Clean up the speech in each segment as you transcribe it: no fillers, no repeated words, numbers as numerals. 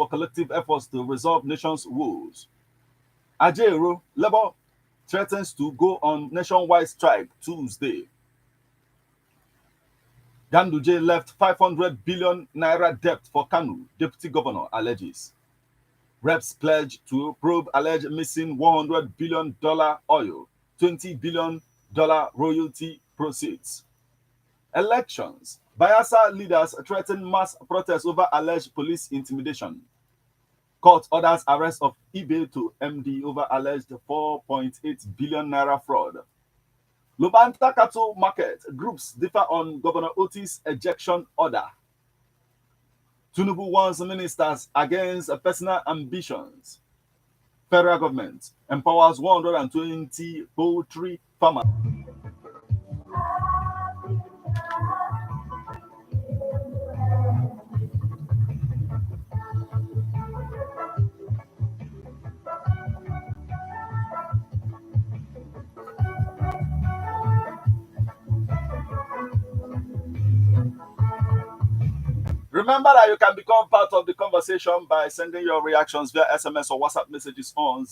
for collective efforts to resolve nation's woes. Ajero, Labour threatens to go on nationwide strike Tuesday. Ganduje left 500 billion naira debt for Kanu, deputy governor alleges. Reps pledge to probe alleged missing $100 billion oil, $20 billion royalty proceeds. Elections. Bayelsa leaders threaten mass protests over alleged police intimidation. Court orders arrest of eBay to MD over alleged 4.8 billion naira fraud. Lubanta cattle market groups differ on Governor Otis' ejection order. Tinubu warns ministers against personal ambitions. Federal government empowers 120 poultry farmers. Remember that you can become part of the conversation by sending your reactions via SMS or WhatsApp messages on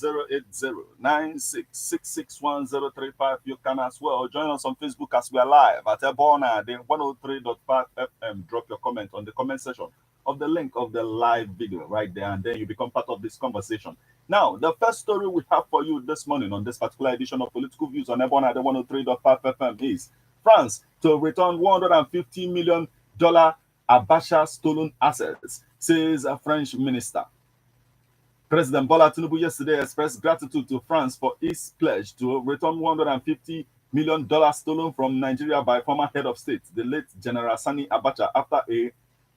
080-96661035. You can as well join us on Facebook as we are live at Ebeonadi 103.5 FM. Drop your comment on the comment section of the link of the live video right there, and then you become part of this conversation. Now, the first story we have for you this morning on this particular edition of Political Views on Ebeonadi 103.5 FM is France to return $150 million Abacha stolen assets, says a French minister. President Bola Tinubu yesterday expressed gratitude to France for its pledge to return $150 million stolen from Nigeria by former head of state, the late General Sani Abacha, after a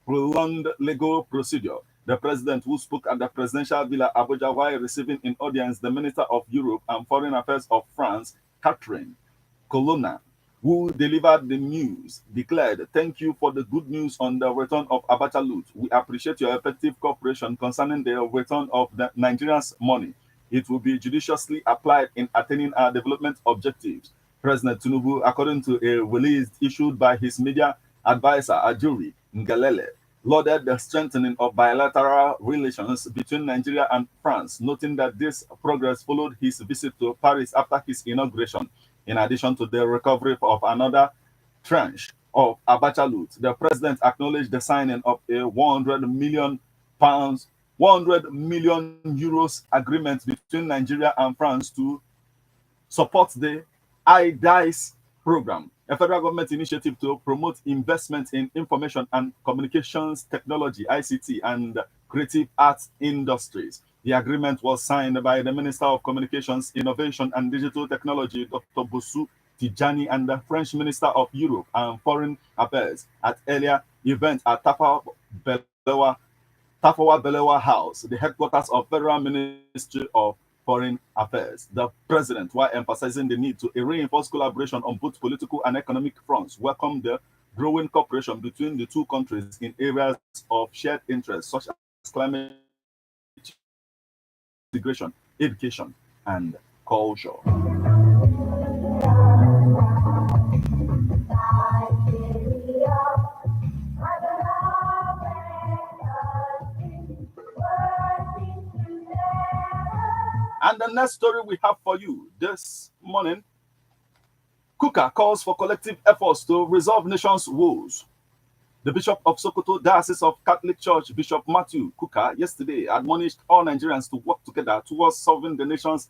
prolonged legal procedure. The president, who spoke at the presidential villa Abuja while receiving in audience the Minister of Europe and Foreign Affairs of France, Catherine Colonna, who delivered the news, declared, "Thank you for the good news on the return of Abacha loot. We appreciate your effective cooperation concerning the return of the Nigerians' money. It will be judiciously applied in attaining our development objectives." President Tinubu, according to a release issued by his media advisor, Ajuri Ngelele, lauded the strengthening of bilateral relations between Nigeria and France, noting that this progress followed his visit to Paris after his inauguration. In addition to the recovery of another tranche of Abacha loot, the president acknowledged the signing of a £100 million, €100 million agreement between Nigeria and France to support the IDICE program, a federal government initiative to promote investment in information and communications technology, ICT, and creative arts industries. The agreement was signed by the Minister of Communications, Innovation and Digital Technology, Dr. Bosu Tijani, and the French Minister of Europe and Foreign Affairs at earlier event at Tafawa Balewa House, the headquarters of Federal Ministry of Foreign Affairs. The president, while emphasizing the need to reinforce collaboration on both political and economic fronts, welcomed the growing cooperation between the two countries in areas of shared interest, such as climate integration, education, and culture. And the next story we have for you this morning, Kuka calls for collective efforts to resolve nation's woes. The Bishop of Sokoto, Diocese of Catholic Church, Bishop Matthew Kuka, yesterday admonished all Nigerians to work together towards solving the nation's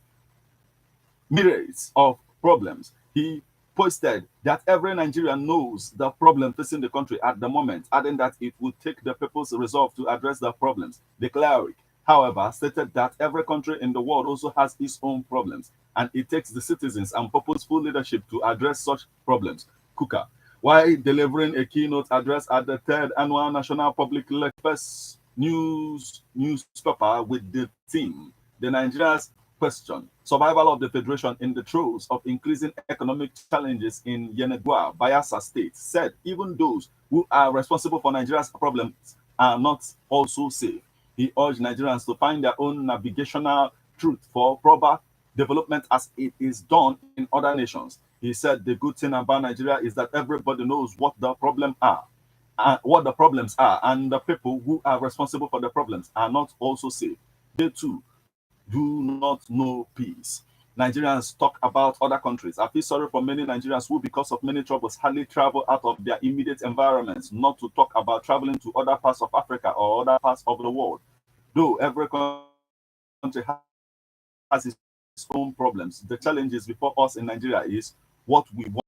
myriads of problems. He posted that every Nigerian knows the problem facing the country at the moment, adding that it would take the people's resolve to address the problems. The cleric, however, stated that every country in the world also has its own problems, and it takes the citizens and purposeful leadership to address such problems. Kuka, while delivering a keynote address at the 3rd Annual National Public Lectures newspaper with the theme, "The Nigeria's Question, Survival of the Federation in the Throes of Increasing Economic Challenges in Yenagoa, Bayelsa State," said even those who are responsible for Nigeria's problems are not also safe. He urged Nigerians to find their own navigational truth for proper development as it is done in other nations. He said the good thing about Nigeria is that everybody knows what the problems are what the problems are, and the people who are responsible for the problems are not also safe. They too do not know peace. Nigerians talk about other countries. I feel sorry for many Nigerians who, because of many troubles, hardly travel out of their immediate environments, not to talk about traveling to other parts of Africa or other parts of the world. Though every country has its own problems, the challenges before us in Nigeria is what we want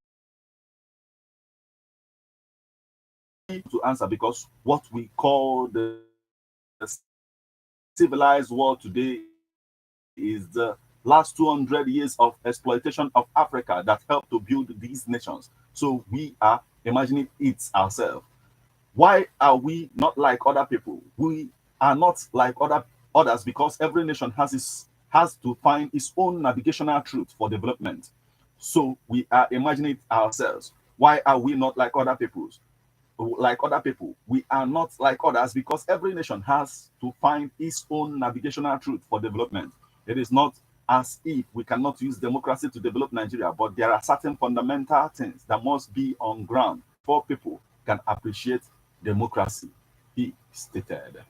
to answer, because what we call the civilized world today is the last 200 years of exploitation of Africa that helped to build these nations. So we are imagining it ourselves. Why are we not like other people? We are not like others because every nation has to find its own navigational truth for development. So we are imagining it ourselves. Why are we not like other peoples? Like other people? We are not like others because every nation has to find its own navigational truth for development. It is not as if we cannot use democracy to develop Nigeria, but there are certain fundamental things that must be on ground before people can appreciate democracy, he stated.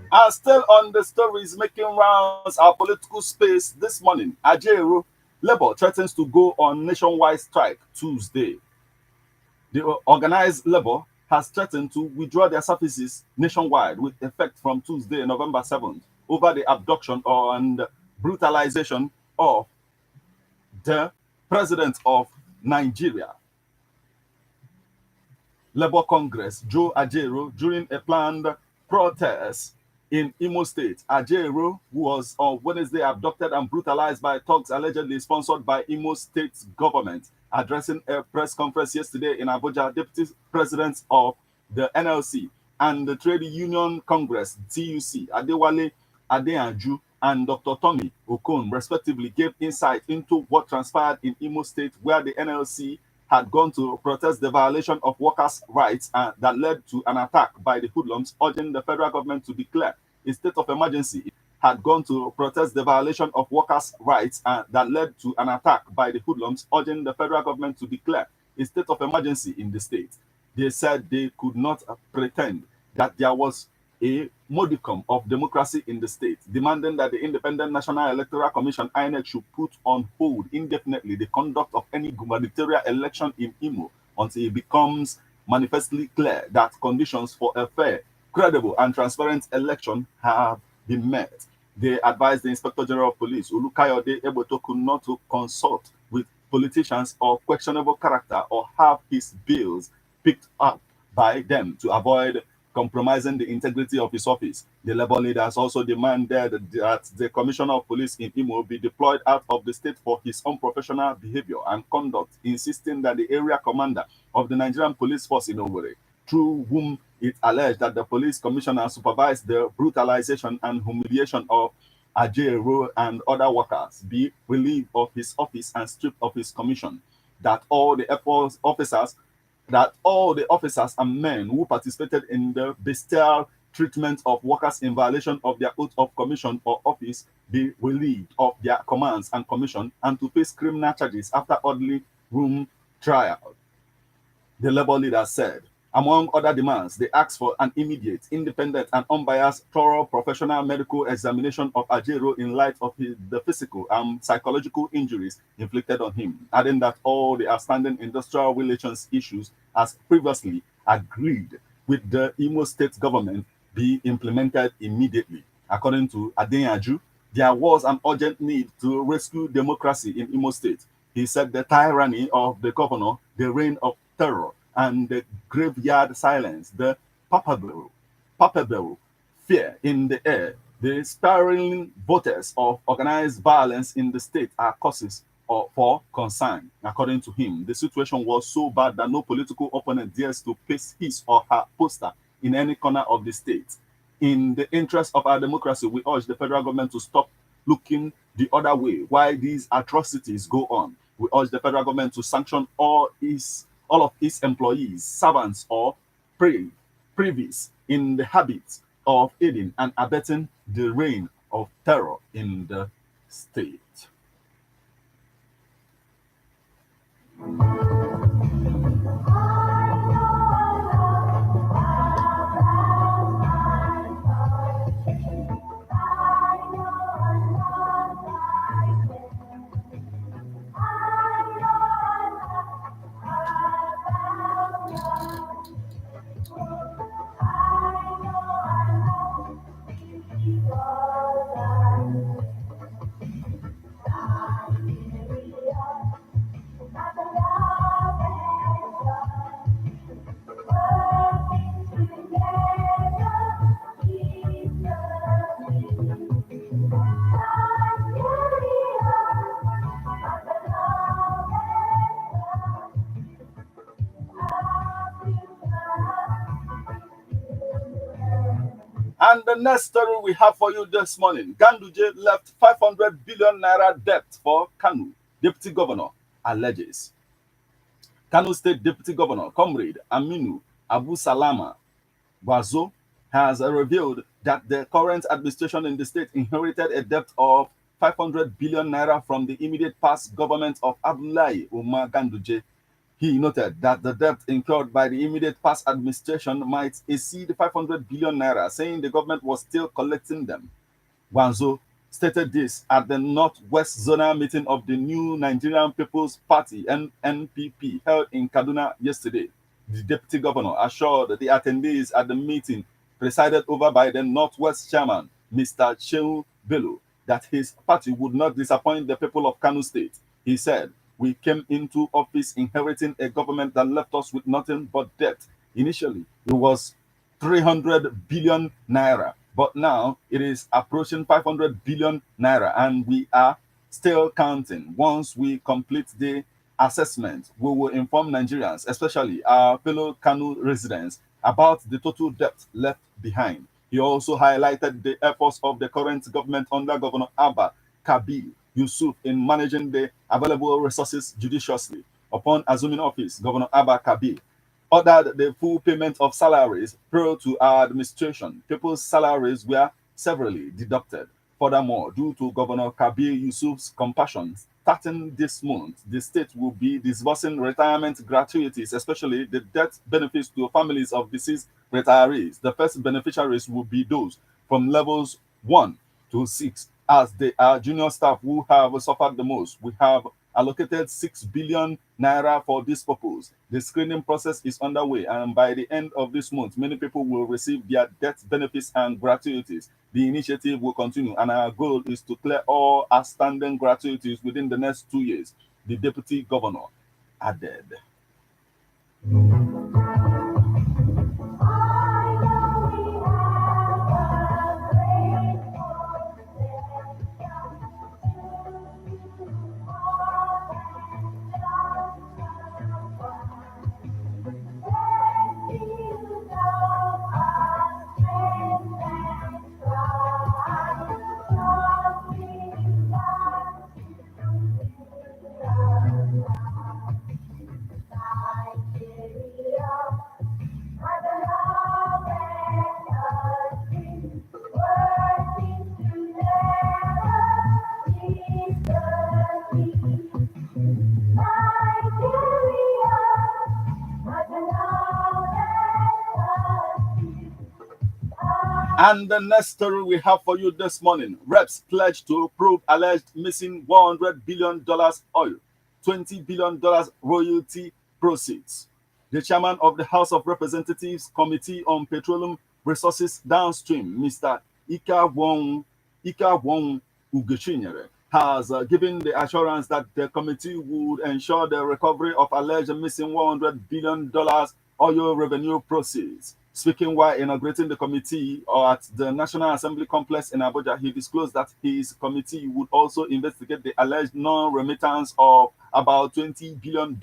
And still on the stories making rounds our political space this morning, Ajero, Labour threatens to go on nationwide strike Tuesday. The organized Labour has threatened to withdraw their services nationwide with effect from Tuesday, November 7th, over the abduction and brutalization of the president of Nigeria. Labour Congress, Joe Ajero, during a planned protest in Imo State. Ajero, who was on Wednesday abducted and brutalized by thugs allegedly sponsored by Imo State's government, addressing a press conference yesterday in Abuja, Deputy President of the NLC and the Trade Union Congress, TUC, Adewale Adeyanju, and Dr. Tommy Okon, respectively, gave insight into what transpired in Imo State, where the NLC had gone to protest the violation of workers' rights that led to an attack by the hoodlums, urging the federal government to declare a state of emergency. Had gone to protest the violation of workers' rights that led to an attack by the hoodlums, urging the federal government to declare a state of emergency in the state. They said they could not pretend that there was a modicum of democracy in the state, demanding that the Independent National Electoral Commission (INEC) should put on hold indefinitely the conduct of any gubernatorial election in Imo until it becomes manifestly clear that conditions for a fair, credible, and transparent election have been met. They advised the Inspector General of Police, Olukayode Ebotoku, not to consult with politicians of questionable character or have his bills picked up by them to avoid compromising the integrity of his office. The Labour leaders also demanded that the Commissioner of Police in Imo be deployed out of the state for his unprofessional behavior and conduct, insisting that the area commander of the Nigerian Police Force in Owerri, through whom it alleged that the police commissioner supervised the brutalization and humiliation of Ajero and other workers be relieved of his office and stripped of his commission. That all the officers and men who participated in the bestial treatment of workers in violation of their oath of commission or office be relieved of their commands and commission and to face criminal charges after orderly room trial. The labor leader said, among other demands, they asked for an immediate, independent, and unbiased, thorough professional medical examination of Ajero in light of the physical and psychological injuries inflicted on him, adding that all the outstanding industrial relations issues, as previously agreed with the Imo State government, be implemented immediately. According to Ifeanyichukwu, there was an urgent need to rescue democracy in Imo State. He said the tyranny of the governor, the reign of terror, and the graveyard silence, the palpable fear in the air, the spiraling voters of organized violence in the state are causes for concern. According to him, the situation was so bad that no political opponent dares to paste his or her poster in any corner of the state. In the interest of our democracy, we urge the federal government to stop looking the other way while these atrocities go on. We urge the federal government to sanction all of its employees, servants, or privies in the habit of aiding and abetting the reign of terror in the state. And the next story we have for you this morning, Ganduje left 500 billion naira debt for Kanu, Deputy Governor, alleges. Kanu State Deputy Governor, Comrade Aminu Abu Salama Bazo, has revealed that the current administration in the state inherited a debt of 500 billion naira from the immediate past government of Abdullahi Umar Ganduje. He noted that the debt incurred by the immediate past administration might exceed 500 billion naira, saying the government was still collecting them. Wanzo stated this at the Northwest Zonal meeting of the new Nigerian People's Party (NPP) held in Kaduna yesterday. The deputy governor assured the attendees at the meeting, presided over by the Northwest chairman, Mr. Shehu Bello, that his party would not disappoint the people of Kano State. He said, "We came into office inheriting a government that left us with nothing but debt. Initially, it was 300 billion naira, but now it is approaching 500 billion naira, and we are still counting. Once we complete the assessment, we will inform Nigerians, especially our fellow Kanu residents, about the total debt left behind." He also highlighted the efforts of the current government under Governor Abba Kabir Yusuf in managing the available resources judiciously. Upon assuming office, Governor Abba Kabir ordered the full payment of salaries prior to our administration. People's salaries were severally deducted. Furthermore, due to Governor Kabir Yusuf's compassion, starting this month, the state will be disbursing retirement gratuities, especially the death benefits to families of deceased retirees. The first beneficiaries will be those from levels 1 to 6, as they are junior staff who have suffered the most. We have allocated 6 billion naira for this purpose. The screening process is underway, and by the end of this month, many people will receive their death benefits and gratuities. The initiative will continue, and our goal is to clear all outstanding gratuities within the next 2 years, the deputy governor added. And the next story we have for you this morning, reps pledge to probe alleged missing $100 billion oil, $20 billion royalty proceeds. The chairman of the House of Representatives Committee on Petroleum Resources Downstream, Mr. Ikawong Ugochinyere, has given the assurance that the committee would ensure the recovery of alleged missing $100 billion oil revenue proceeds. Speaking while inaugurating the committee at the National Assembly complex in Abuja, he disclosed that his committee would also investigate the alleged non-remittance of about $20 billion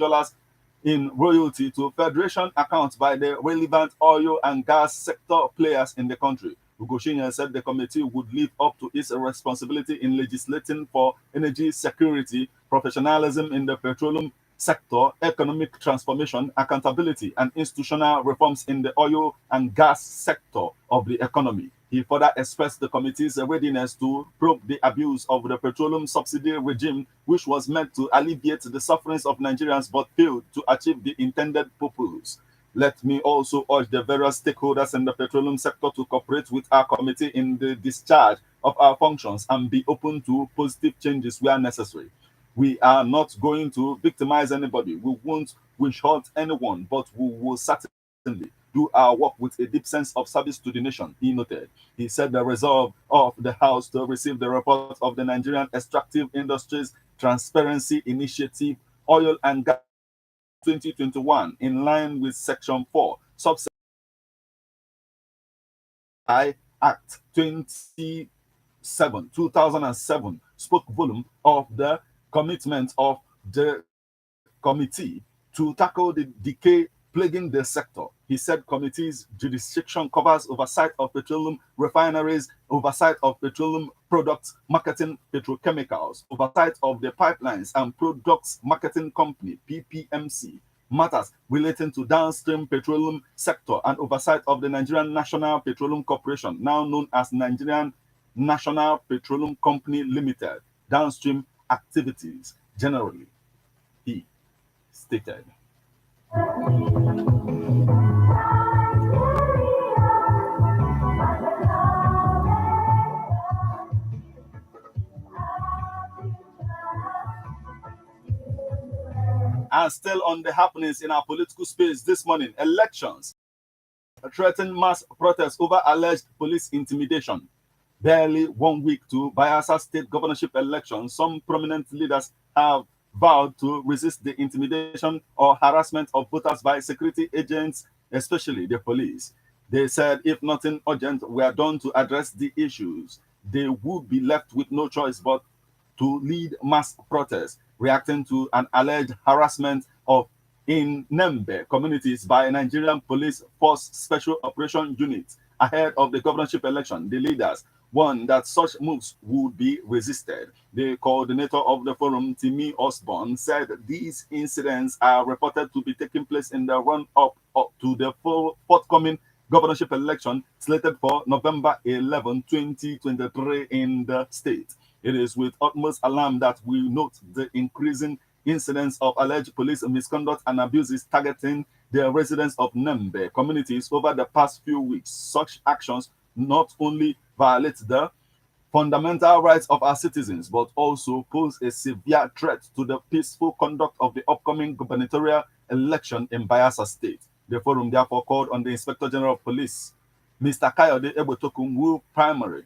in royalty to Federation accounts by the relevant oil and gas sector players in the country. Ugoshinya said the committee would live up to its responsibility in legislating for energy security, professionalism in the petroleum sector, economic transformation, accountability, and institutional reforms in the oil and gas sector of the economy. He further expressed the committee's readiness to probe the abuse of the petroleum subsidy regime, which was meant to alleviate the sufferings of Nigerians but failed to achieve the intended purpose. Let me also urge the various stakeholders in the petroleum sector to cooperate with our committee in the discharge of our functions and be open to positive changes where necessary. We are not going to victimize anybody. We won't wish hurt anyone, but we will certainly do our work with a deep sense of service to the nation, he noted. He said the resolve of the House to receive the report of the Nigerian Extractive Industries Transparency Initiative Oil and Gas 2021 in line with Section 4, Subsection I Act 2007 spoke volume of the commitment of the committee to tackle the decay plaguing the sector. He said committee's jurisdiction covers oversight of petroleum refineries, oversight of petroleum products marketing petrochemicals, oversight of the pipelines and products marketing company PPMC, matters relating to downstream petroleum sector, and oversight of the Nigerian National Petroleum Corporation, now known as Nigerian National Petroleum Company Limited, downstream activities generally, he stated. And still on the happenings in our political space this morning, elections threaten mass protests over alleged police intimidation. Barely 1 week to Bayelsa state governorship election, some prominent leaders have vowed to resist the intimidation or harassment of voters by security agents, especially the police. They said if nothing urgent were done to address the issues, they would be left with no choice but to lead mass protests, reacting to an alleged harassment of in Nembe communities by Nigerian Police Force Special Operation Unit ahead of the governorship election. The leaders warned that such moves would be resisted. The coordinator of the forum, Timmy Osborne, said these incidents are reported to be taking place in the run-up to the forthcoming governorship election slated for November 11, 2023 in the state. It is with utmost alarm that we note the increasing incidents of alleged police misconduct and abuses targeting the residents of Nembe communities over the past few weeks. Such actions not only violate the fundamental rights of our citizens, but also pose a severe threat to the peaceful conduct of the upcoming gubernatorial election in Bayelsa State. The forum therefore called on the Inspector General of Police, Mr. Kayode Egbetokun, who primary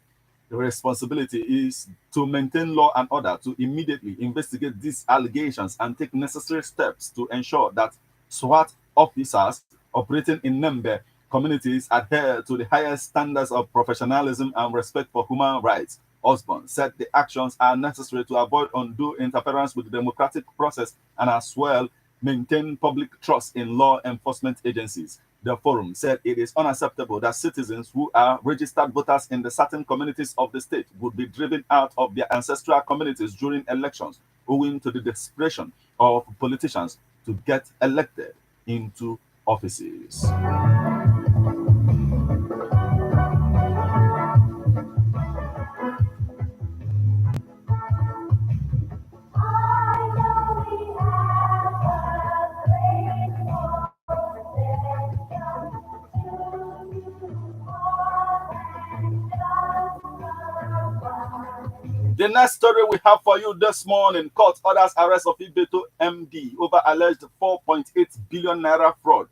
responsibility is to maintain law and order, to immediately investigate these allegations and take necessary steps to ensure that SWAT officers operating in Nembe communities adhere to the highest standards of professionalism and respect for human rights. Osborne said the actions are necessary to avoid undue interference with the democratic process and as well maintain public trust in law enforcement agencies. The forum said it is unacceptable that citizens who are registered voters in the certain communities of the state would be driven out of their ancestral communities during elections owing to the desperation of politicians to get elected into offices. The next story we have for you this morning: court orders arrest of Ibeto MD over alleged 4.8 billion naira fraud.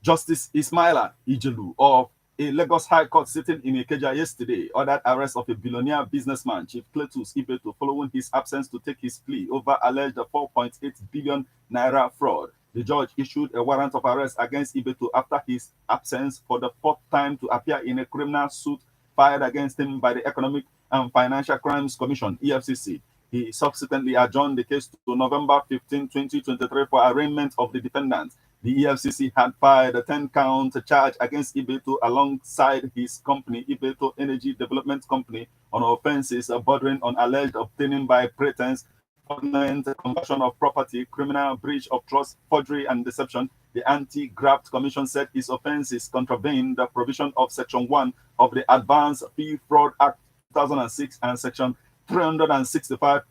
Justice Ismaila Ijelu of a Lagos High Court sitting in Ekezie yesterday ordered arrest of a billionaire businessman, Chief Cletus Ibeto, following his absence to take his plea over alleged 4.8 billion naira fraud. The judge issued a warrant of arrest against Ibeto after his absence for the fourth time to appear in a criminal suit filed against him by the Economic and Financial Crimes Commission, EFCC. He subsequently adjourned the case to November 15, 2023 for arraignment of the defendant. The EFCC had filed a 10-count charge against Ibeto alongside his company, Ibeto Energy Development Company, on offenses bordering on alleged obtaining by pretense, fraudulent conversion of property, criminal breach of trust, forgery, and deception. The Anti-Graft Commission said his offenses contravened the provision of Section 1 of the Advanced Fee Fraud Act 2006 and Section 365,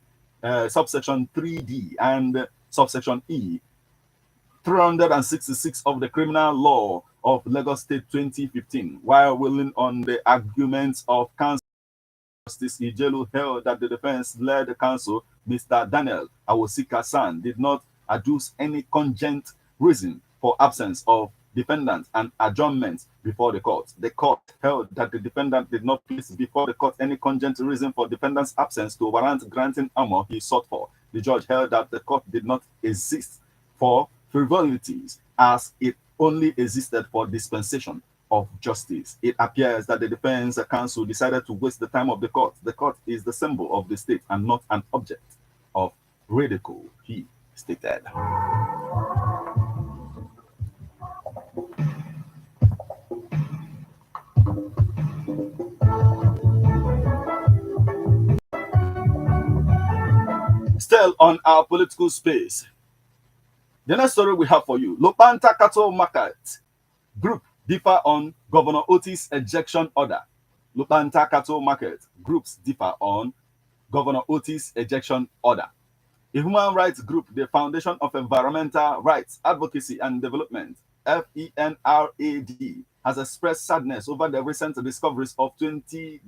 subsection 3D and subsection E, 366 of the Criminal Law of Lagos State 2015. While ruling on the arguments of counsel, Justice Ijelu held that the defense-led counsel, Mr. Daniel Awosika-san, did not adduce any cogent reason for absence of defendant and adjournment before the court. The court held that the defendant did not place before the court any cogent reason for defendant's absence to warrant granting armor he sought for. The judge held that the court did not exist for frivolities, as it only existed for dispensation of justice. It appears that the defense counsel decided to waste the time of the court. The court is the symbol of the state and not an object of ridicule, he stated. Still on our political space, the next story we have for you: Lopanta Cattle Market Group differ on Governor Otis ejection order. Lopanta Cattle Market groups differ on Governor Otis ejection order. A human rights group, the Foundation of Environmental Rights, Advocacy and Development, FENRAD, has expressed sadness over the recent discoveries of 20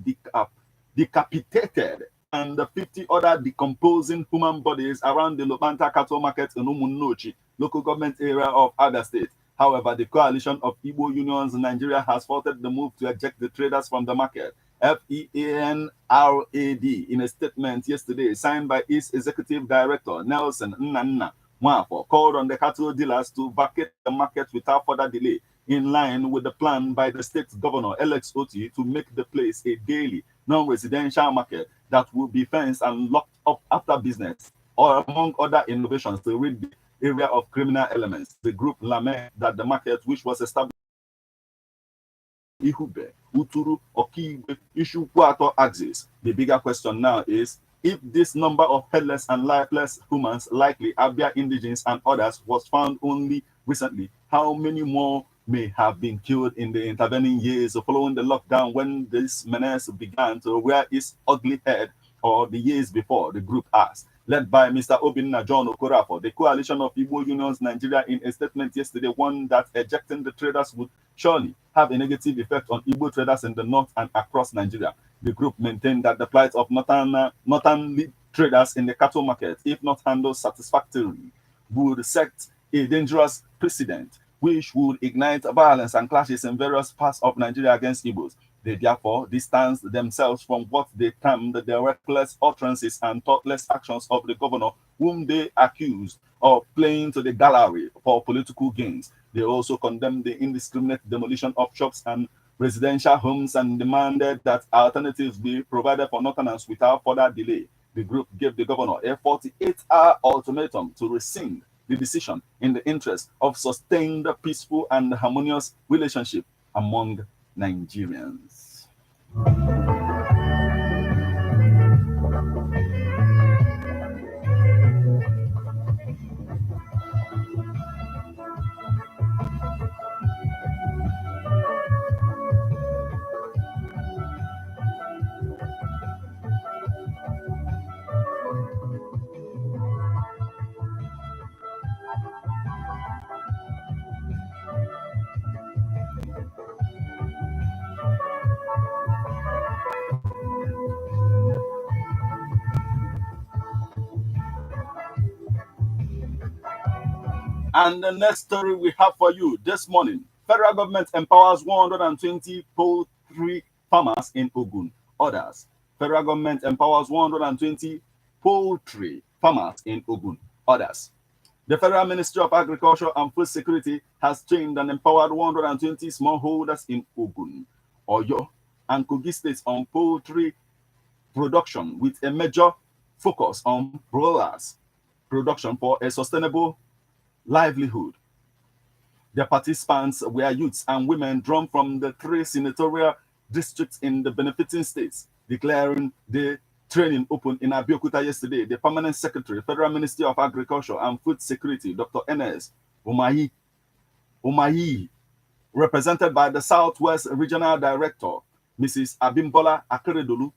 decapitated and 50 other decomposing human bodies around the Lopanta Cattle Market in Umunnochi, local government area of Abia State. However, the coalition of Igbo unions in Nigeria has faulted the move to eject the traders from the market. FEANRAD, in a statement yesterday signed by its executive director, Nelson Nnanna Mwafo, called on the cattle dealers to vacate the market without further delay, in line with the plan by the state governor, Alex Oti, to make the place a daily, non-residential market that will be fenced and locked up after business, or among other innovations to rid the area of criminal elements. The group lament that the market, which was established Ihube, Uturu, Okigwe, Ishukwato axis. The bigger question now is, if this number of headless and lifeless humans, likely Abia indigenes and others, was found only recently, how many more may have been killed in the intervening years following the lockdown when this menace began to rear its ugly head, or the years before? The group asked. Led by Mr. Obinna John Okorafor, the coalition of Igbo unions Nigeria, in a statement yesterday, warned that ejecting the traders would surely have a negative effect on Igbo traders in the north and across Nigeria. The group maintained that the plight of northern traders in the cattle market, if not handled satisfactorily, would set a dangerous precedent which would ignite violence and clashes in various parts of Nigeria against Igbos. They therefore distanced themselves from what they termed the reckless utterances and thoughtless actions of the governor, whom they accused of playing to the gallery for political gains. They also condemned the indiscriminate demolition of shops and residential homes and demanded that alternatives be provided for Northerners without further delay. The group gave the governor a 48-hour ultimatum to rescind the decision in the interest of sustained, peaceful, and harmonious relationship among Nigerians. And the next story we have for you this morning, federal government empowers 120 poultry farmers in Ogun. Others, federal government empowers 120 poultry farmers in Ogun. Others, the Federal Ministry of Agriculture and Food Security has trained and empowered 120 smallholders in Ogun, Oyo, and Kogi states on poultry production with a major focus on broilers production for a sustainable livelihood. The participants were youths and women drawn from the three senatorial districts in the benefiting states, declaring the training open in Abeokuta yesterday. The Permanent Secretary, Federal Ministry of Agriculture and Food Security, Dr. Enes Umayi, represented by the Southwest Regional Director, Mrs. Abimbola Akeredolu,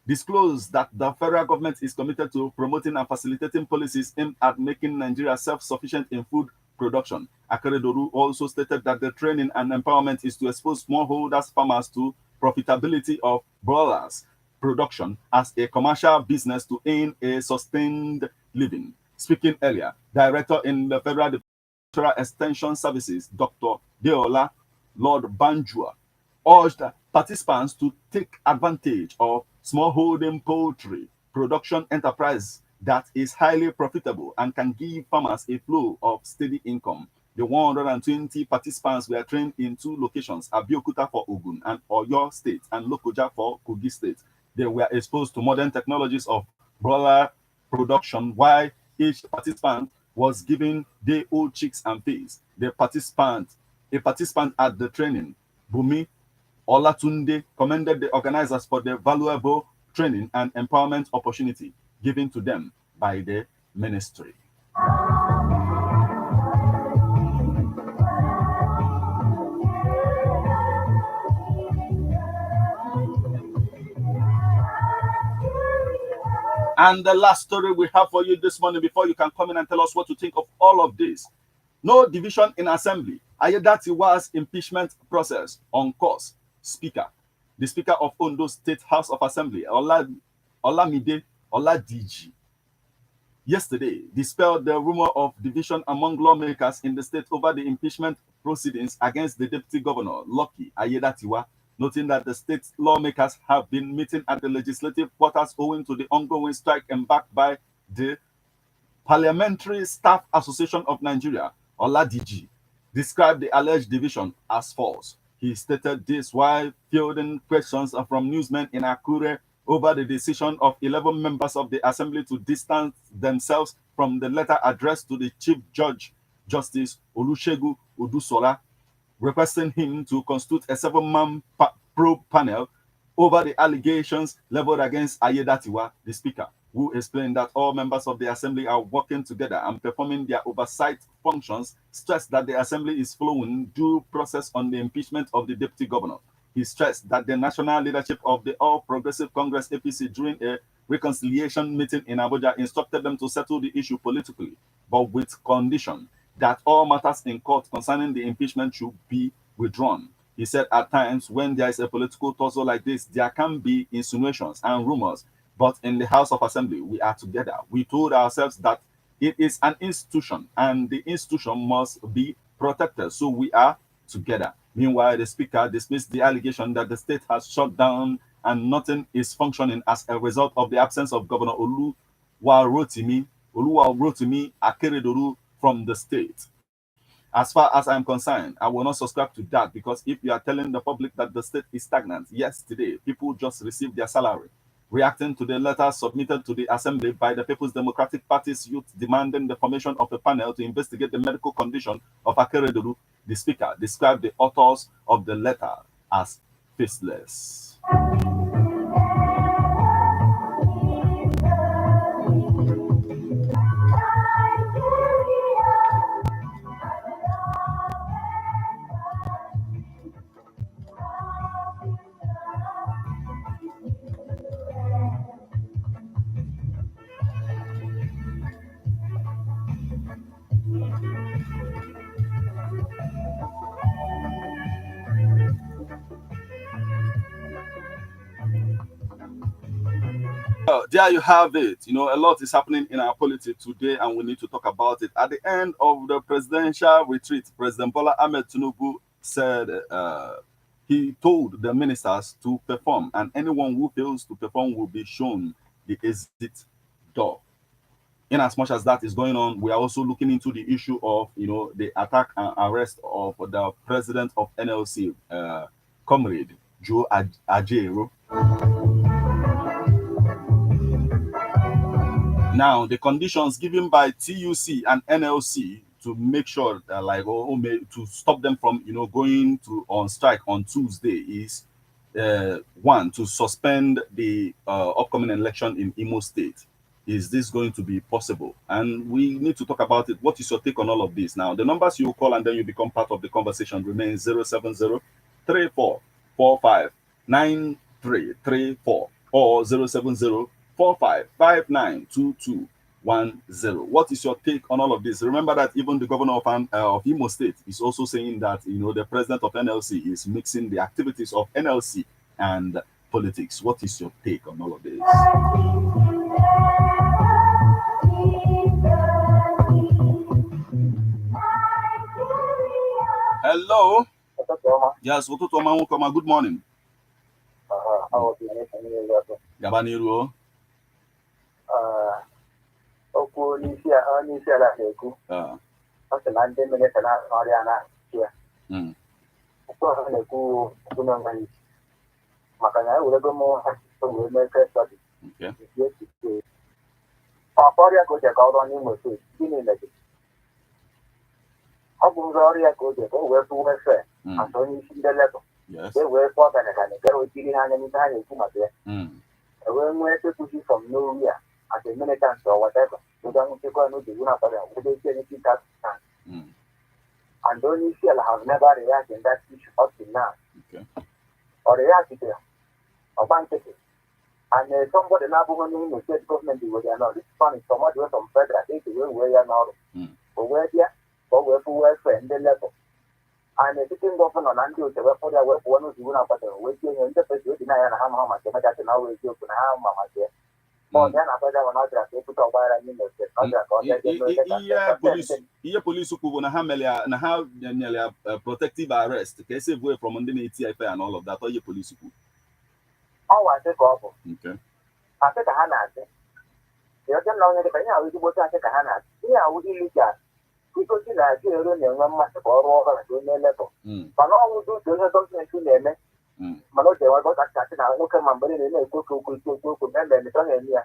disclosed that the federal government is committed to promoting and facilitating policies aimed at making Nigeria self-sufficient in food production. Akeredolu also stated that the training and empowerment is to expose smallholders farmers to profitability of broilers production as a commercial business to earn a sustained living. Speaking earlier, Director in the Federal Extension Services, Dr. Deola Lord Banjua, urged participants to take advantage of smallholding poultry production enterprise that is highly profitable and can give farmers a flow of steady income. The 120 participants were trained in two locations, Abeokuta for Ogun and Oyo State and Lokoja for Kogi State. They were exposed to modern technologies of broiler production, while each participant was given day-old chicks and pigs. A participant at the training, Bumi Olatunde, commended the organizers for the valuable training and empowerment opportunity given to them by the ministry. And the last story we have for you this morning, before you can come in and tell us what to think of all of this. No division in assembly. Ayedatiwa's impeachment process on course. Speaker. The Speaker of Ondo State House of Assembly, Olamide Oladiji, yesterday dispelled the rumor of division among lawmakers in the state over the impeachment proceedings against the Deputy Governor, Lucky Ayedatiwa, noting that the state lawmakers have been meeting at the legislative quarters owing to the ongoing strike embarked by the Parliamentary Staff Association of Nigeria, Oladiji, described the alleged division as false. He stated this while fielding questions from newsmen in Akure over the decision of 11 members of the assembly to distance themselves from the letter addressed to the Chief Judge, Justice Olusegun Odusola, requesting him to constitute a 7-man probe panel over the allegations leveled against Ayedatiwa, the Speaker, who explained that all members of the Assembly are working together and performing their oversight functions, stressed that the Assembly is following due process on the impeachment of the Deputy Governor. He stressed that the national leadership of the All Progressive Congress APC during a reconciliation meeting in Abuja instructed them to settle the issue politically, but with condition that all matters in court concerning the impeachment should be withdrawn. He said at times when there is a political tussle like this, there can be insinuations and rumors, but in the House of Assembly, we are together. We told ourselves that it is an institution and the institution must be protected, so we are together. Meanwhile, the Speaker dismissed the allegation that the state has shut down and nothing is functioning as a result of the absence of Governor Oluwarotimi Akeredolu from the state. As far as I'm concerned, I will not subscribe to that, because if you are telling the public that the state is stagnant, yesterday people just received their salary. Reacting to the letter submitted to the Assembly by the People's Democratic Party's youth demanding the formation of a panel to investigate the medical condition of Akeredolu, the Speaker described the authors of the letter as faceless. There you have it. You know, a lot is happening in our politics today, and we need to talk about it. At the end of the presidential retreat, President Bola Ahmed Tinubu said he told the ministers to perform, and anyone who fails to perform will be shown the exit door. In as much as that is going on, we are also looking into the issue of, you know, the attack and arrest of the president of NLC, Comrade Joe Ajero. Now, the conditions given by TUC and NLC to make sure that, like, to stop them from, you know, going to on strike on Tuesday is one, to suspend the upcoming election in Imo State. Is this going to be possible? And we need to talk about it. What is your take on all of this? Now, the numbers you call and then you become part of the conversation remain 070-3445-9334 or 070-4559-2210. What is your take on all of this? Remember that even the governor of Imo State is also saying that, you know, the president of NLC is mixing the activities of NLC and politics. What is your take on all of this? Hello. Yes, good morning. Gabaniru. Okwu onye isi ala na-ekwu ọ sị na ndị minista na-arụ ọrịa na-achị ya okwu ọha na-ekwu okwu n'onwe isi maka na ewurego m wee mee kestọdi echiche ọkwa ọrịa ka o ji ka ọrụ n'Imo steeti gịnị mejiri ọ bụ nzọ ọrịa ka o ji ka o wee fụ wefe maka onye isi ndị lebọ e wee kpọọ ganagana nke wetiri ha anya n'ihe ha na-ekwu maka ya ewee nwee sekwuchi from nowhere as a militant or whatever, we don't take on the Una for them, we don't say anything that time. And only Shell have never reacted in that issue up to now. Or reacted there, or banted it. And somebody now going in the state government with their knowledge, funny, somebody was from federal, they where you are now. But where there, but where for welfare and the level. And the sitting governor and Andy, the weapon that were one of the Una for them, waiting in the place, deny and how much they can always do for how much there. Ihe polisi kwuru na ha nyere protective arrest ka esi avoid from ndị na-eti ife and all of that. Ihe polisi kwuru ọwa ka ọ bụ asị ka ha na-asị ịọcha na onye dịka ihe ahụ ezigbote asị ka ha na-asị ihe ahụ iliga igosi na ajụ ero na-enwe mmasị ka ọrụ ọhụrụ nke onye lebọ mana ọnwụdị uche onye gọọmenti na-eme mana o ji enwe gọọmenti na nwoke ma mgbe na-ekwu okwu eme ọ na-eme ya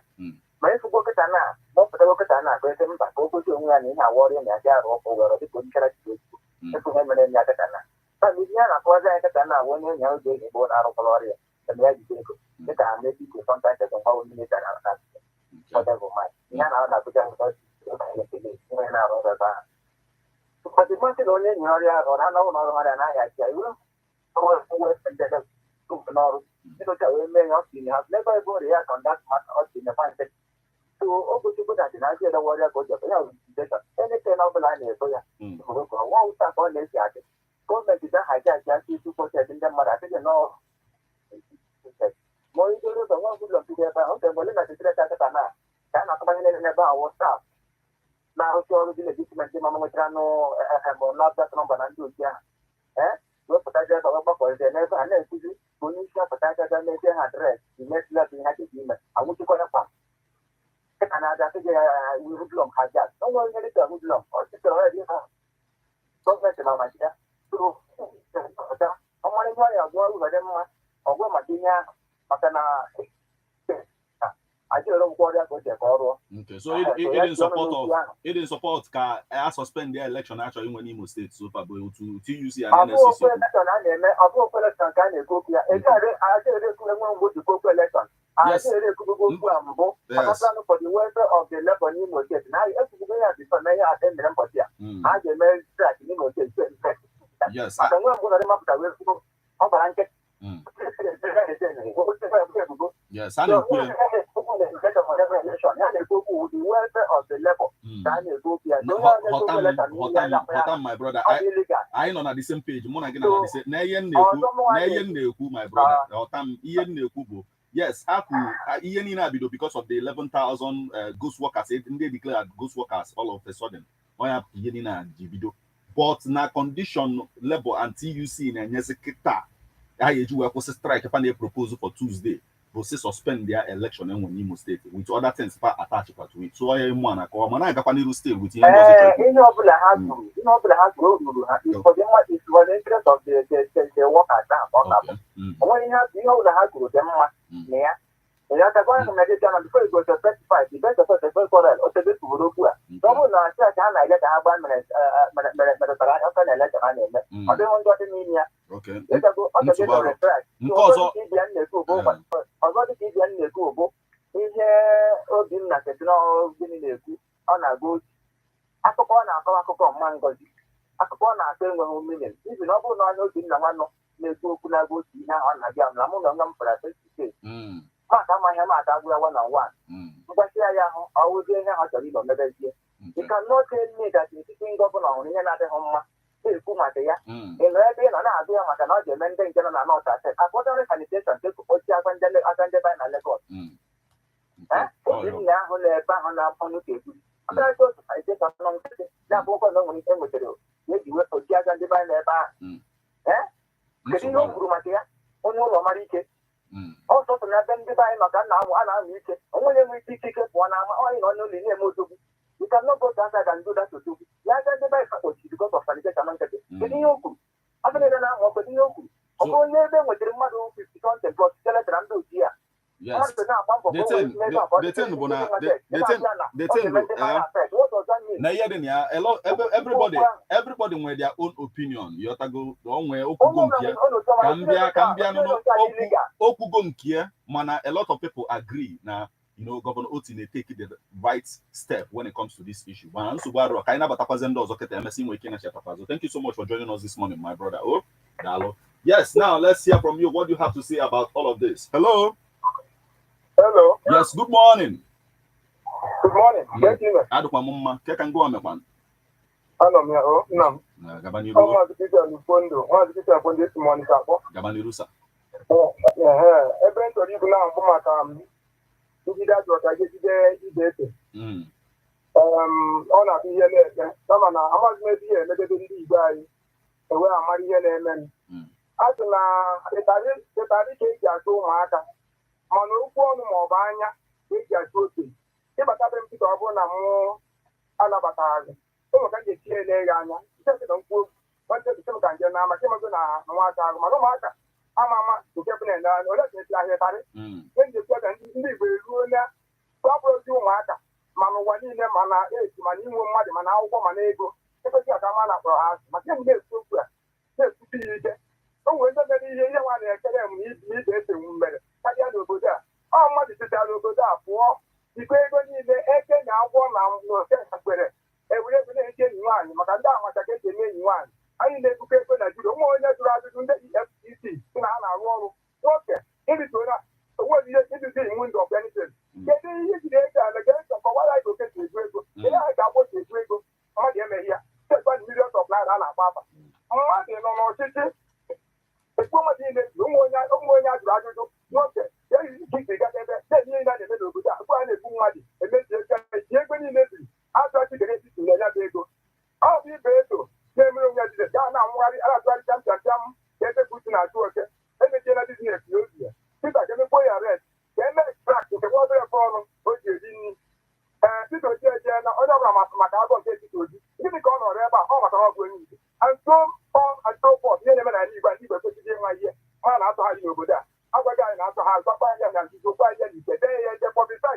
ma ịfụgbo kịta na mọpụta dọkịta na-akpa ese mba ka o gosi onwe ya na ihe awụ ọrịa na-adị arụ ọkụ were dịka onye efu ihe mere ya kịta na ihe a na-akọwazi anyị kịta na onye enyi ahụ ga-eji bụ na-arụkwara ọrịa eme ya jide ego dịka ha mesi ike sọntaịtị mgbanwe mmiri na ihe a na-ahụ na Abuja ihe na-arụ ọrụ ebe ahụ ụbọchị mmasị na onye enyi ọrịa ahụ na anọghị n'ọrụ ọrịa na-ahịa ya iwe n'ọrụ ịdocha wee mee ya ọsị ha n'ebe ebe ọrịa ya kọndat mata ọsị na fante so o gochikwu na na-azị edewe ọrịa ka o jebe ya deta enete na ọbụla a na-ebo ya nwa ụta ka ọ na-esi adị gọọmenti ga-ahaji aji aka isi protest ndị mmadụ adịghị n'ọrụ ma onye ijere ụzọ nwa ọbụla mbido ebe ahụ oge mgbe na sekreta kịta na ka a na-akọbanye n'ebe ahụ staf na-arụsi ọrụ dị legitimenti ma nwetara n'abdat nọmba na ndị ozi ahụ wepụta ebe ọgbakọzie n'ebe a na-ekuzi onye isi apụta aka n'ebe ha adres imesila bụ ihe ha chịka ime anwụchikọnya kpa dịka na-aja sị gị hudlọm hajat o nwere onye dịka hudlọm ọ chịtara ọrịa dị ha gọọmenti na machi ya ọnwere ihe ọrịa ọgwụ ụzọ dị mma ọgwụ maka ihe ahụ maka na ajịrị ngwa ọrịa ka o ji ka ọ rụọ. So it in support ka a suspend the election actually in Imo State so far but to TUC and NSC. Election a na-eme ọ bụ election ka a na-ekwu okwu ya ajịrị ekwu enwe mgbe ojikwa okwu election ajịrị ekwugo okwu a mbụ ọkọtanụ for the welfare of the labor n'Imo State na ekwugo ya bifo na ihe atendere mbọchị ya a ga-eme strike n'Imo State maka nwe mbụ nọrị mapụta wee kwuo ọ gbara nkịtị yes, I know. My brother, I know at the same page. Mona gina say na yen neku, my brother. Otam yen neku bo. yes, because of the 11,000 ghost workers, they declared ghost workers all of a sudden. But na condition level until you see in a I was a strike upon a proposal for Tuesday. Will suspend their election in Imo State with other things attached to it. So I am one. I come and I can stay with him. For the interest of the workers now. When you have them, yeah, the going to meditation before you go to specify the best of the first quarter, or the best of the Rukua. Double no, I let the have 1 minute, I don't want to mean ya. Okay. Let us go on the track. Because of the Kubo is Odin National Guinea on a good Akopona, Akopon, Mangoji. Akopona, 10 million. If you know, no, in the one, no, Kuna go see now on a young Lamun for a 50. One-on-one. But I will say how to live on the best. You cannot tell me that the sitting governor on another home is Kumatea. In Rabin and Adia Matanaja, maintain general not at a quarter sanitation to put Japan and the Lagos. I think I'm not that book alone with them. Maybe you will jazz and divine their bar. Can you know Kumatea? Only Marike. Also, to not then divine now, one hour, only we ticket 1 hour, or only you cannot go outside and do that to do. Like the bike because of sanitation. Can you go? Other than I'm open, you go. Although never with the mother who is on the block, skeleton and do here. Yes. The everybody with their own opinion. You have to go one way. A lot of people agree now. You know, Governor Otine take the right step when it comes to this issue. Thank you so much for joining us this morning, my brother. Oh, hello. Yes, now let's hear from you. What do you have to say about all of this? Hello. Hello. Yes, good morning. Good morning. Thank you. Mama. Can go on, man. Hello, no. Gabani this morning. Gabani Rusa. On a here, someone I must maybe a little guy, where I'm marrying. As the body cake are so matter. Monophone Mobanya, which are shooting. If I happen to go on a more alabatar, so can you see a Yana? Just don't put one to some kind of Namazana, Mamata, Amama, to Japan and let me fly here. When you get an individual, proper do matter. Mama, one in them, Mana, Manu, Madam, woman, ego. If I get a man for us, my young girl, just to be there. Oh, when the one need this woman. How much is it out of that for? The great one is the Eken now, one now, every one, Macanda, what I get the main one. I need to pay for that. You don't want to rather do the FCC. Okay, in it, what is it in window of anything? Get it against what I go get to Grego. I got what is Grego. Oh, yeah, here. Just 1 million of land on our papa. Oh, I don't know, city. The woman in the room, okay.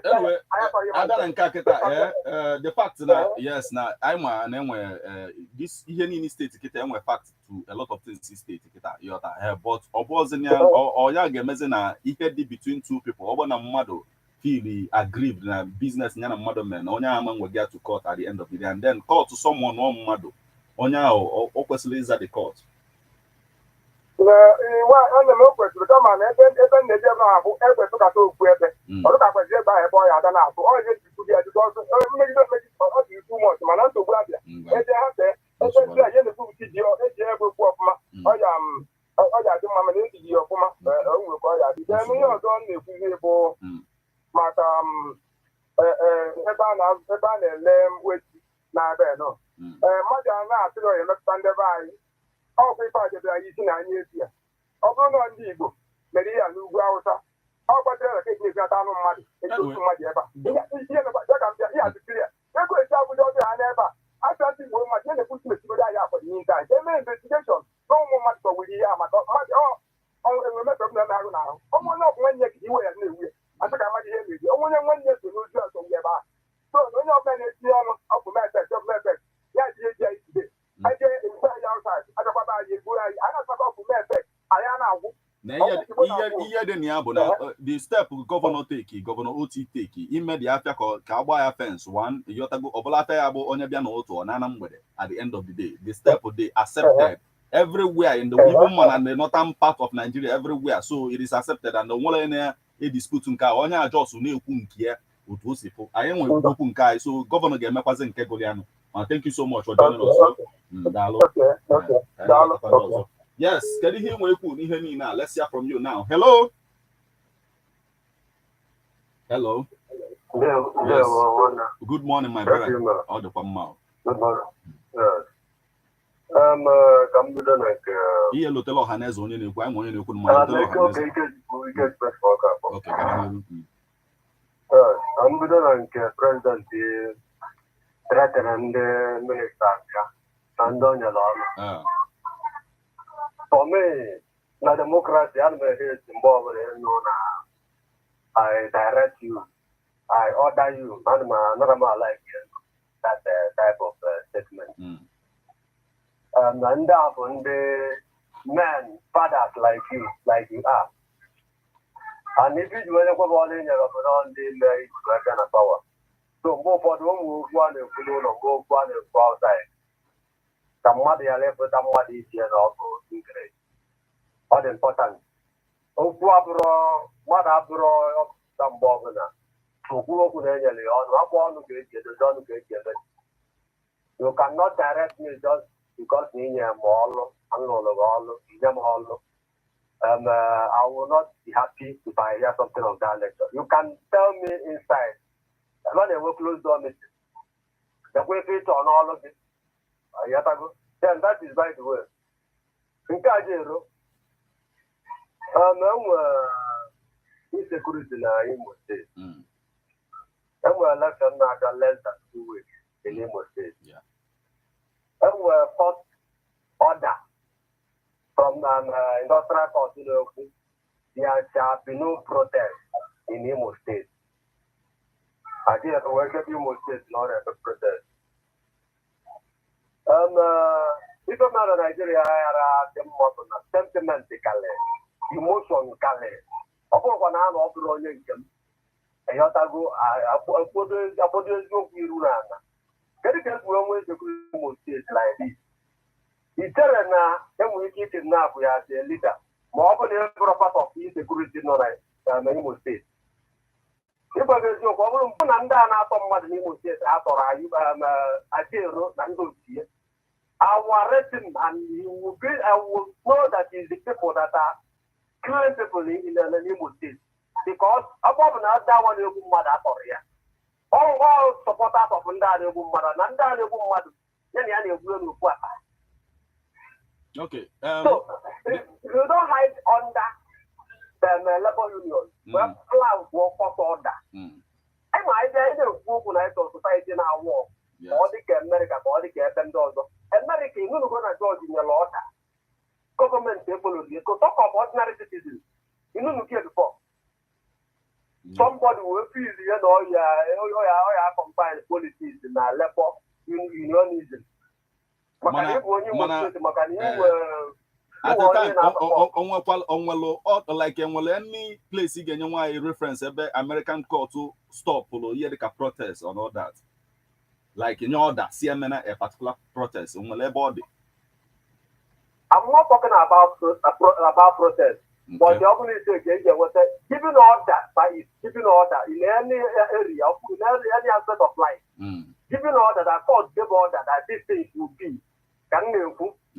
Anyway, the fact that yes, now I'm this here state a fact to a lot of things in state but or between two people feel aggrieved na business nyana mmadụ men onye ama we get to court at the end of the day and then court to someone one mmadụ onye ahụ o kwesịrị ịza the court ana m kwesịrị kama na ebe na-eje na-abụ ekwesịrị ka okwu ebe ọrụ ka kwesịrị ebe ahụ ebe ọ ya ada na-abụ onye jikwu ya jikọ ọsọ mmegide ọ dị ikwu mọch mana nsogbu abịa eje ha tee ekwesịrị a na-ekwu uchi ji eji ebe okwu ọfụma ọ ya adị mma mana eji ji ọfụma o nwere ka ọ ya dị ihe ọzọ na-ekwuzi ebe a na-ele wechi na-abịa nọ mmadụ a na-asị na emetụta ndị be anyị ọkwa ife ajebere anyị isi na anyị esi ya ọ bụrụ na ndị Igbo mere ihe ya n'ugwu Awụsa ọ gbatara na keji esi ata anụ mmadụ eji otu mmadụ ebe a ihe adịsiri ya ego esi abụja ọbịa ha n'ebe a achọ ndị Igbo mmadụ ihe na-ekwusi mesigodo anyị akwado n'ike anyị eme investigeshọn na ụmụ mmadụ tọwere ihe a maka mmadụ enwe mekọp na ahụ n'ahụ ọnwụ onye ọbụ nwanne ka iwe ya na-ewu ya achọ ka mmadụ ihe na-eji onwe onye nwanne so n'ozu ọzọ ebe ahụ so na onye ọbụla na-etinye ọnụ ọbụ mefet ya ji eji anyị ide aje ebube anyị aụsaid achakwaba anyị egburu anyị a na-achọta ọbụ mefet anyị a na-agwụ ihe dị na ya bụ na the step gọvanọ gọvanọ oti teki ime dị afịa ka agba ya fence one yotago ọbụla afịa ya bụ onye bịa n'ụtụ ọ na mgbede at the end of the day the step dey accepted everywhere in the even man and the northern part of Nigeria everywhere so it is accepted and the nwere na a dispute nke onye ajọs na-ekwu nke ya otu o si fụ anyị nwere okwu nke anyị so gọvanọ ga-emekwazi nke golianụ thank you so much for joining us daalụ. Yes, can you hear me? Let's hear from you now. Hello. Hello. Yes. Good morning, my brother. Oh, the Pamma. Good morning. Here, Lotelo Hanes only in one morning. Okay. I'm good President threatened the minister and on your law. For me, na democracy, I'm involved in I direct you, I order you, and not like that type of statement. And on the men, fathers like you are. And if you do any of the power. So move for the one who go outside. Somebody left with somebody here also great. All important. Okuabro, Madabro, some governor. So who could any on you cannot direct me just because me am all I will not be happy if I hear something of that nature. You can tell me inside. When they will close door meeting. The way it on all of it. Then that is by the way. In Kajero, insecurity in Imo State. And we're left another less than 2 weeks in Imo State. Yeah. And we're first order from industrial court. There shall be no protest in Imo State. I did work at Imo State, not at a protest. If I'm not in Nigeria, I am sentimentally, emotionally. Upon one arm of the Royal and Yotago, I put a joke in Rana. Can you get one way to Imo State like this? It's now, then we keep it now, we are the leader. More than every part of insecurity, not like Imo State. If I get your problem, and then after Imo State, after I tell you, our written and you will know that is the people that are killing people in the Imo State. Because above that one you mother for you. All supporters of Nanda mother, Nanda mother, then you will okay. So you don't hide under the labor union. Well, plan for order. I'm either organized society now war. Or the America, or the America, America, you're going to judge in your order. Government people, you could talk of ordinary citizens. You know, you before. Somebody will feel, you know, you combine politics in a level unionism. Like any place you get a reference American court to stop the protest and all that. Like in order, CMN a particular protest on the body. I'm not talking about protest, okay. But the organization was giving order by giving order in any area, in any aspect of life. Giving order that court gave order that this thing will be.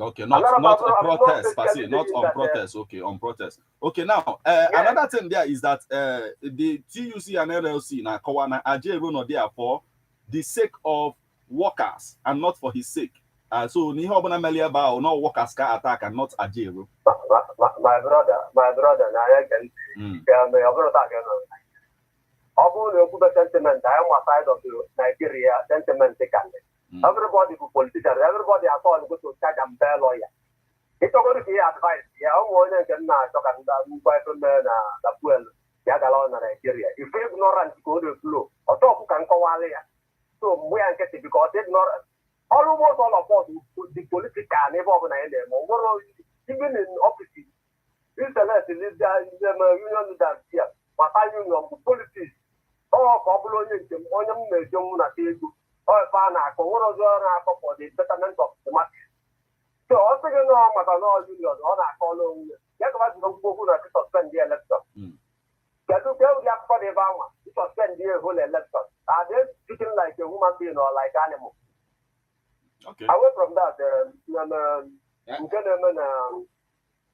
Okay, not on protest, not on protest. Okay, on protest. Okay, now another thing there is that the TUC and LLC na Kawana Ajay Runo there for the sake of workers and not for his sake. So ni ho bona melia ba no workers ka attack and not ajero. My brother, na ya can me obro ta ke no. Obu no ku sentiment I am side of Nigeria sentiment can. Everybody who politician, everybody at all go to charge and bear lawyer. It's going to be advice. Yeah, I'm going to get now talk and buy from the fuel. Yeah, Nigeria. If ignorant go to flow, or talk can go so we are getting because ignorant. Almost all of us, the political never organize them. Even in offices, internet is the union that here. But I union politics. Oh, Pablo, on your major or Fana, for the betterment of the market. So also you know Matano Union on a column. That was no book to suspend the election. Can you tell the for the Bama to suspend the whole election? Are they speaking like a human being or like animal? Okay. Away from that,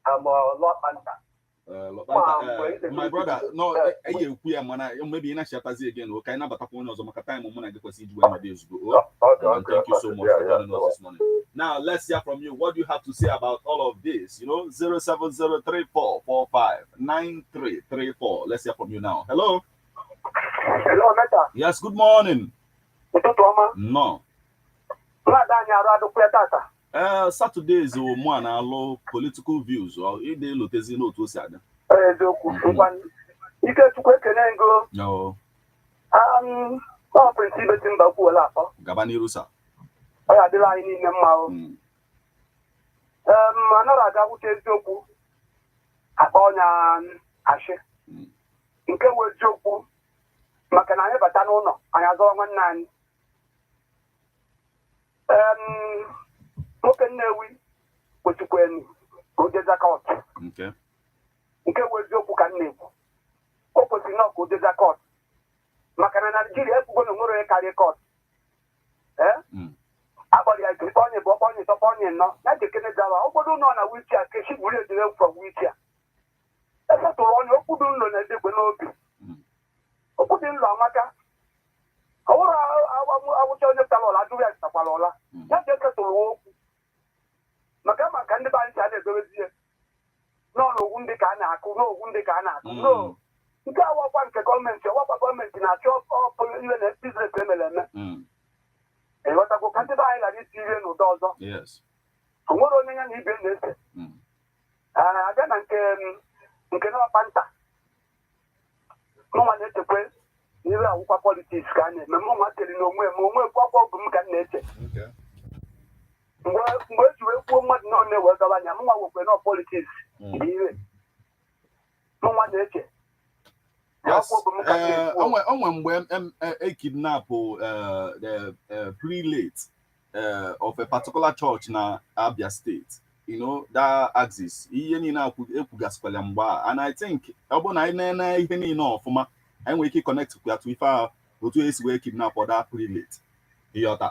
I'm a lot answer. My brother, no, maybe in a shatazi again. Okay, now, but upon us, time when I get to see you when days go. Thank you so much for joining us this morning. Now, let's hear from you. What do you have to say about all of this? 07034459334. Let's hear from you now. Hello. Hello, Meta. Yes, good morning. No. Saturdays or one allow political views or if they look as you know to say that. No. Gabani Rusa. Another who tells you upon Ashe. In case we joke, Makana Batano, I have one nine. Open we which when go get a court. Okay. Okay, we'll joke can name. Opposite not go get a court. Makana Nigeria going to carry court. About the Agriponia, Boponi, Toponian, not the Canada. Open on a wheelchair, she will do from wheelchair. That's not on your Pudun and the Belobi. Open Lamaka. I will tell you, I do that, Palola. Not just to walk. Magama can the bank had a good no, Wundi Kana, no, Wundi Kana, no. You can't walk on the government, what a government in a job or even a business element. And what I go country like this season or dozo. Yes. And what only an business. Again, and cannot panta. No one has to pray. You are politics, can you? Mamma telling no more, papa, can nature. Okay. Well, you will not know what no politics. No one nature. Yes. When a kidnap the prelate of a particular church na Abia State, that axis. And I think and we can connect with our to kidnap or that prelate.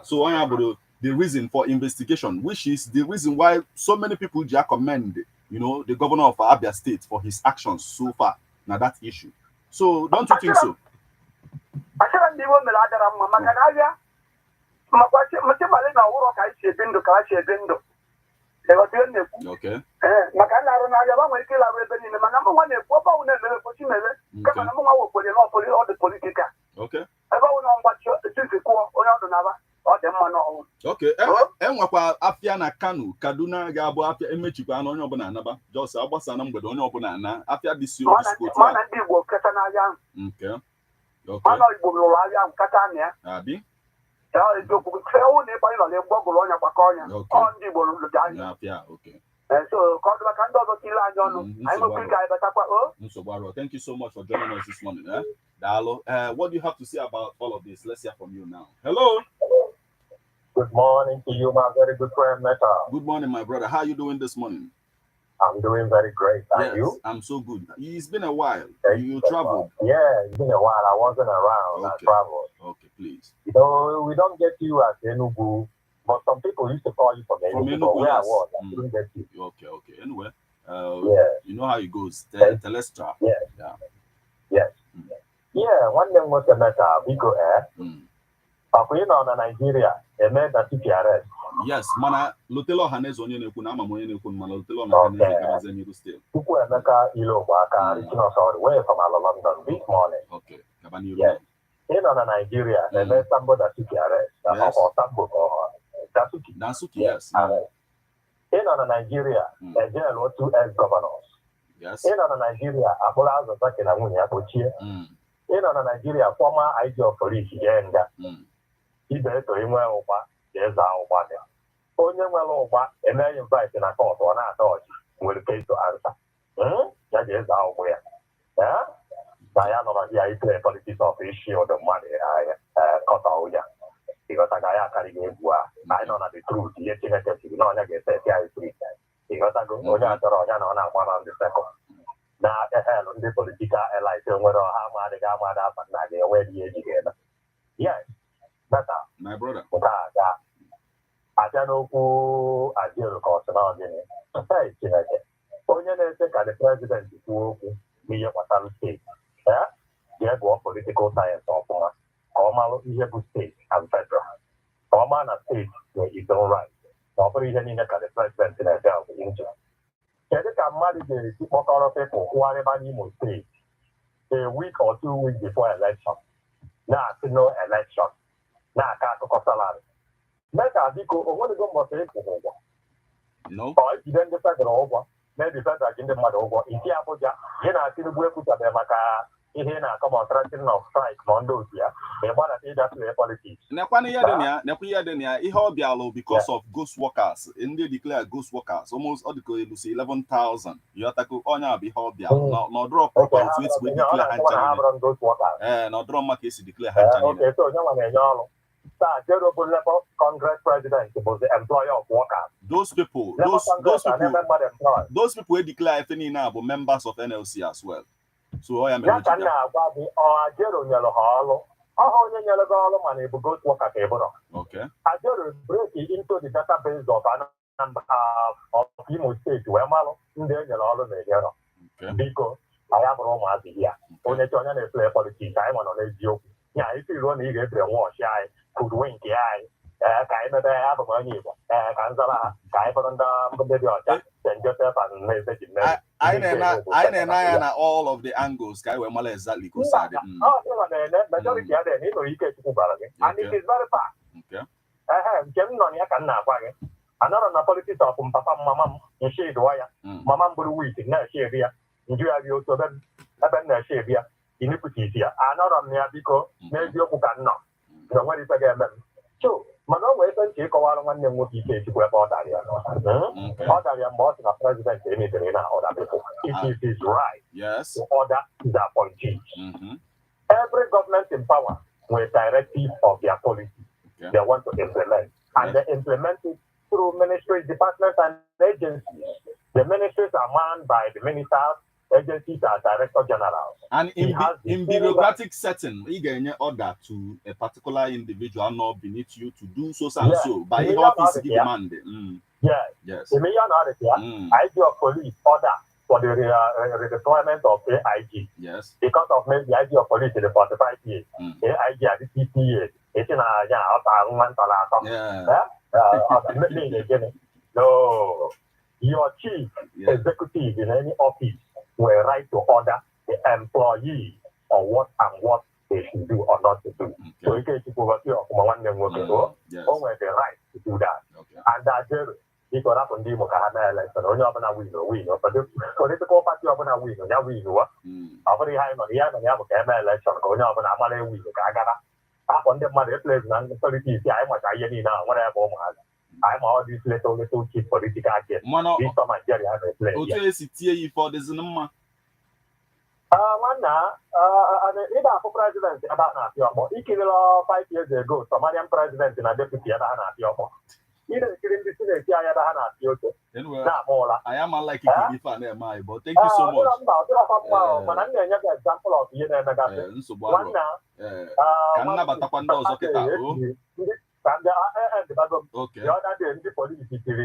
So I have the reason for investigation, which is the reason why so many people commend, the governor of Abia State for his actions so far. Now that issue. So don't you think so? I shouldn't be one Macanavia. Okay. Macana, I kill a rebel in the number one, Papa, never put him all the political. Okay. I don't know what you're or okay. And what Afiana Kanu, Kaduna, Gabo, after Emechipa, and on Banana, just Abasanam, but on Banana, after this year. Okay. Okay. Abi. Okay. So, thank you so much for joining us this morning. Dalo, what do you have to say about all of this? Let's hear from you now. Hello. Good morning to you, my very good friend, Meta. Good morning, my brother. How are you doing this morning? I'm doing very great. Yes, you? I'm so good. It's been a while. You traveled. Yeah, it's been a while. I wasn't around. Okay. I traveled. Okay, please. We don't get you at Enugu, but some people used to call you from Enugu. Where yes. I was, I couldn't get you. Okay. Anyway, you know how it goes. Telestra. Yeah. Yeah. Yes. Yeah, one name was a matter. We go air. Nigeria, arrest. Yes, mana Lutelo Hanes onye na-ekwu na ama m onye na-ekwu mana Lutelo na Hanes gabazie n'iru still. Chukwuemeka Ilogwaka reaching us all the way from London this morning. Okay, gaba n'iru. Yes. Nigeria, Sambo Dasuki arrest. Yes. Or Sambo or Dasuki. Dasuki, yes. Arrest. Nigeria, a general or 2 ex-governors. Yes. Nigeria, Abola Zaki na Munya Bochie. Nigeria, former IG of police, Yenga. Ibe to him well, there's our body. Onye nwere ụgba eme invite na court ọ na-ata ọchị nwere case to answer. Ya ji eze akwụkwọ ya. Na ya nọrọ ya ikpe politics of issue the money kọta ụya. Ịghọtaga ya akarịghị egwu a. Anyị nọ na the truth ihe Chineke siri na onye ga-ese ya free. Ịghọtago onye achọrọ ọnya na ọ na-agba na ndị second. Na ehel ndị political allies nwere ọha amadịghị amadị afa na ga-enwe dị eji ga-eme. Yes, better. My brother. Abịa n'okwu Ajiero ka ọ sị na ọdịnihu Chineke onye na-ese ka the president kwuo okwu n'ihe gbasara steeti jee gụọ political science ọfụma ka ọ marụ ihe bụ steeti and federal ka ọ maa na steeti nwere its own right na ọ bụrụ ihe niile ka the president na-ede ọgwụ injin. Kedu ka mmadụ ga-esi kpọkọrọ pepụl kwụgharịba n'Imo steeti a week or 2 weeks before election na-asị no election na-aka akụkọ salary Meta biko onwego mbọsị ịkwụ ụgwọ. Ọ ejide ndị federal ụgwọ na-ebi federal ji ndị mmadụ ụgwọ isi Abuja gị na Tinubu ekwuchabeghị maka ihe na-akọ ma threatening of strike ma ndị otu ya ma ịgbadata ịdafere politics. Nekwana ihe dị na ya ihe ọ bịalụ because of ghost workers ndị declare ghost workers almost ọ dịka elusi 11,000 yọtako onye abụ ihe ọ bịalụ na ọdụrọ proper otu esi declare ha ncha na ọdụrọ maka esi declare ha ncha so onye nwa na-enye ọrụ Zero level Congress president was the employer of workers. Those people who declare FNI now were members of NLC as well. So I am ghost worker. Okay. Ajero break into the database of Imo State where Malo in the because I have Roma here. Only to play politics. I'm on a joke. Yeah, if you run it, wash I could win the eye. Kind of have a money. Kansala, Kaibanda, then Joseph and message. I all of the angles. Guy, where Mala exactly goes. Majority of them, you get to and it is very fast. Okay. I have Jem on Yakana. Another politics of Papa Mamma, in shade wire. Mamma Buru, in that shade here. You have you so then, Ebeonadi shade here. Iniquities here. Another on there because maybe you can not. So what is again? So, Mano way to take a while when you move to Odaria. Odaria boss of president anything in order before. It is right. Yes. To order is appointees. Every government in power with directive of their policy they want to implement. And they implement it through ministries, departments, and agencies. The ministries are manned by the ministers. Agencies are director generals. And in bureaucratic setting, you get an order to a particular individual not beneath you to do so and so by office demanded. Yes. The IG of police order for the redeployment of AIG. Yes. Because of maybe the IG of police in the 45 years. AIG at the 50 years. It's in no. Your chief executive in any office were right to order the employee on what they should do or not to do. So you can keep over here of one name with the right to do that. And that's it got up on the Mokahana election, only up on a win, but the political party up on a win, ya win, over the high on the other election, going up on a money win, up on the money place and the politics, I must I now, whatever. I'm all these little cheap political agents. This time I get it. Okay, for this number. Either for president about Nafiamo, he killed 5 years ago, Somalian president in a deputy at Nafiamo. Either killing this in a Tiana. I am unlike if I am my, but thank you so much. Example of okay. The other day, the police TV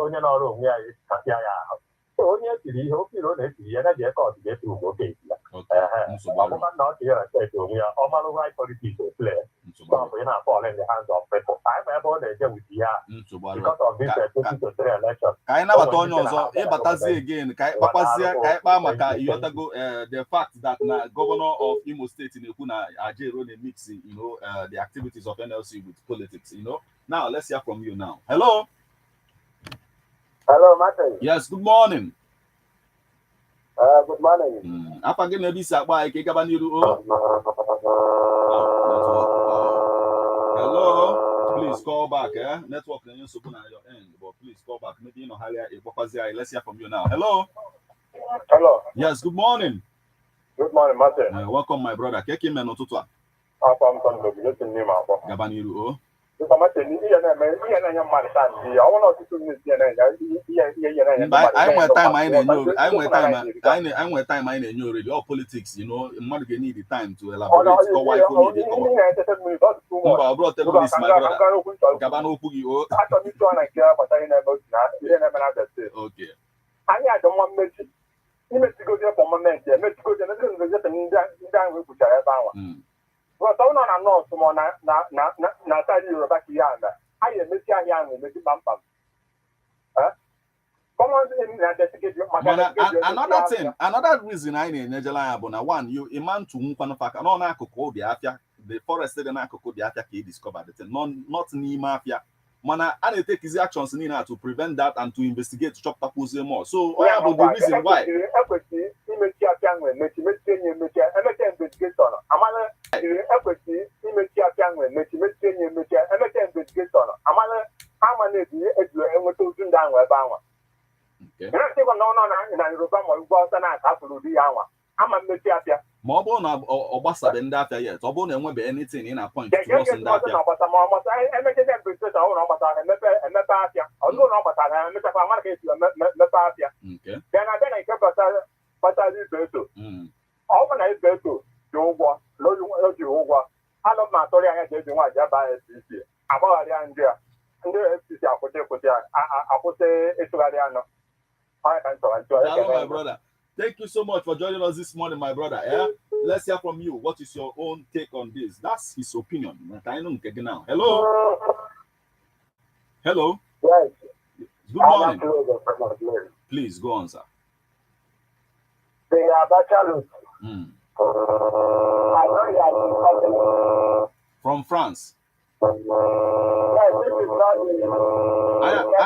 onye n'ọrụ onwe ya kasị ya ahụ. Onye tiri ihe ofe iro na-etiri ya na-eji eke ọdịda etu ugbo oke not here say to me, all right politics to play. So we're not falling in the hands of people. I'm able to do with because of this 2023 election. I never told you also, Batazi again, the fact that governor of Imo State in Ekuna Ajay Rone mixing, the activities of NLC with politics, Now let's hear from you now. Hello. Hello, Martin. Yes, good morning. Good morning. Apa gini bisa ba ke gaban yiru Hello, please call back. Network na yin subu na your end, but please call back. Maybe let's hear from you now. Hello. Hello. Yes, good morning. Good morning, Martin. Welcome, my brother. Keke men otutu a. I'm from the name of gaban yiru I want to time I know already. All politics, man can need the time to elaborate. My brother. Okay. I don't want to go there for moment. Well, don't know someone na Yoruba Kianda. I am Mr. Young with the Bampam. Another reason I need Nigeria Abona one, you a man to Mupanafaka, no Nakoko, the forested and Nakoko, the Ataki discovered it, not Ni Mafia. Mana, I take his actions to prevent that and to investigate to chop tapuze more. So, the reason why. Mobile na Obasa Bendafia yet, Obon and Webber anything in a point to us in that. Hello, my brother. Thank you so much for joining us this morning, my brother. Let's hear from you. What is your own take on this? That's his opinion. Hello. Hello. Yes. Good morning. Please go on, sir. From France. I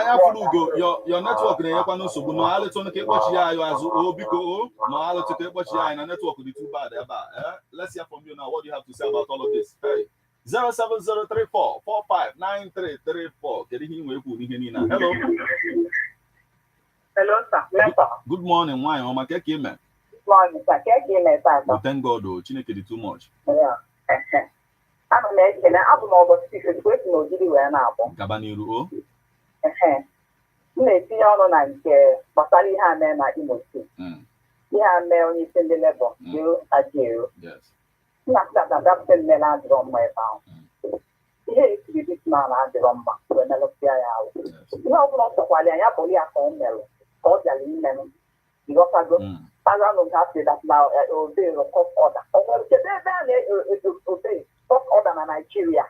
have Flugo. Your network no ale to ke watch ya yo azu obiko no ale to ke watch ya na network be too bad let's hear from you now. What do you have to say about all of this? Hey, 07034459334. Hello. Hello, sir. Good morning. Why o ma ke me? Good morning, sir. Oh, thank God, Chineke di too much. Yeah. I'm a man, I'm more secret with no video and apple. Gabaniru. Maybe on but I have men at Imosi. Yeah, male is in the level. You are you. Yes. Not that that's the men I drum my pound. Yes, you did not have the rumba when I look out. You know, not so while I have only a home melon. Or the lemon. You got to go. I don't have to that now. It will be a court order. Obey. Other than Nigeria,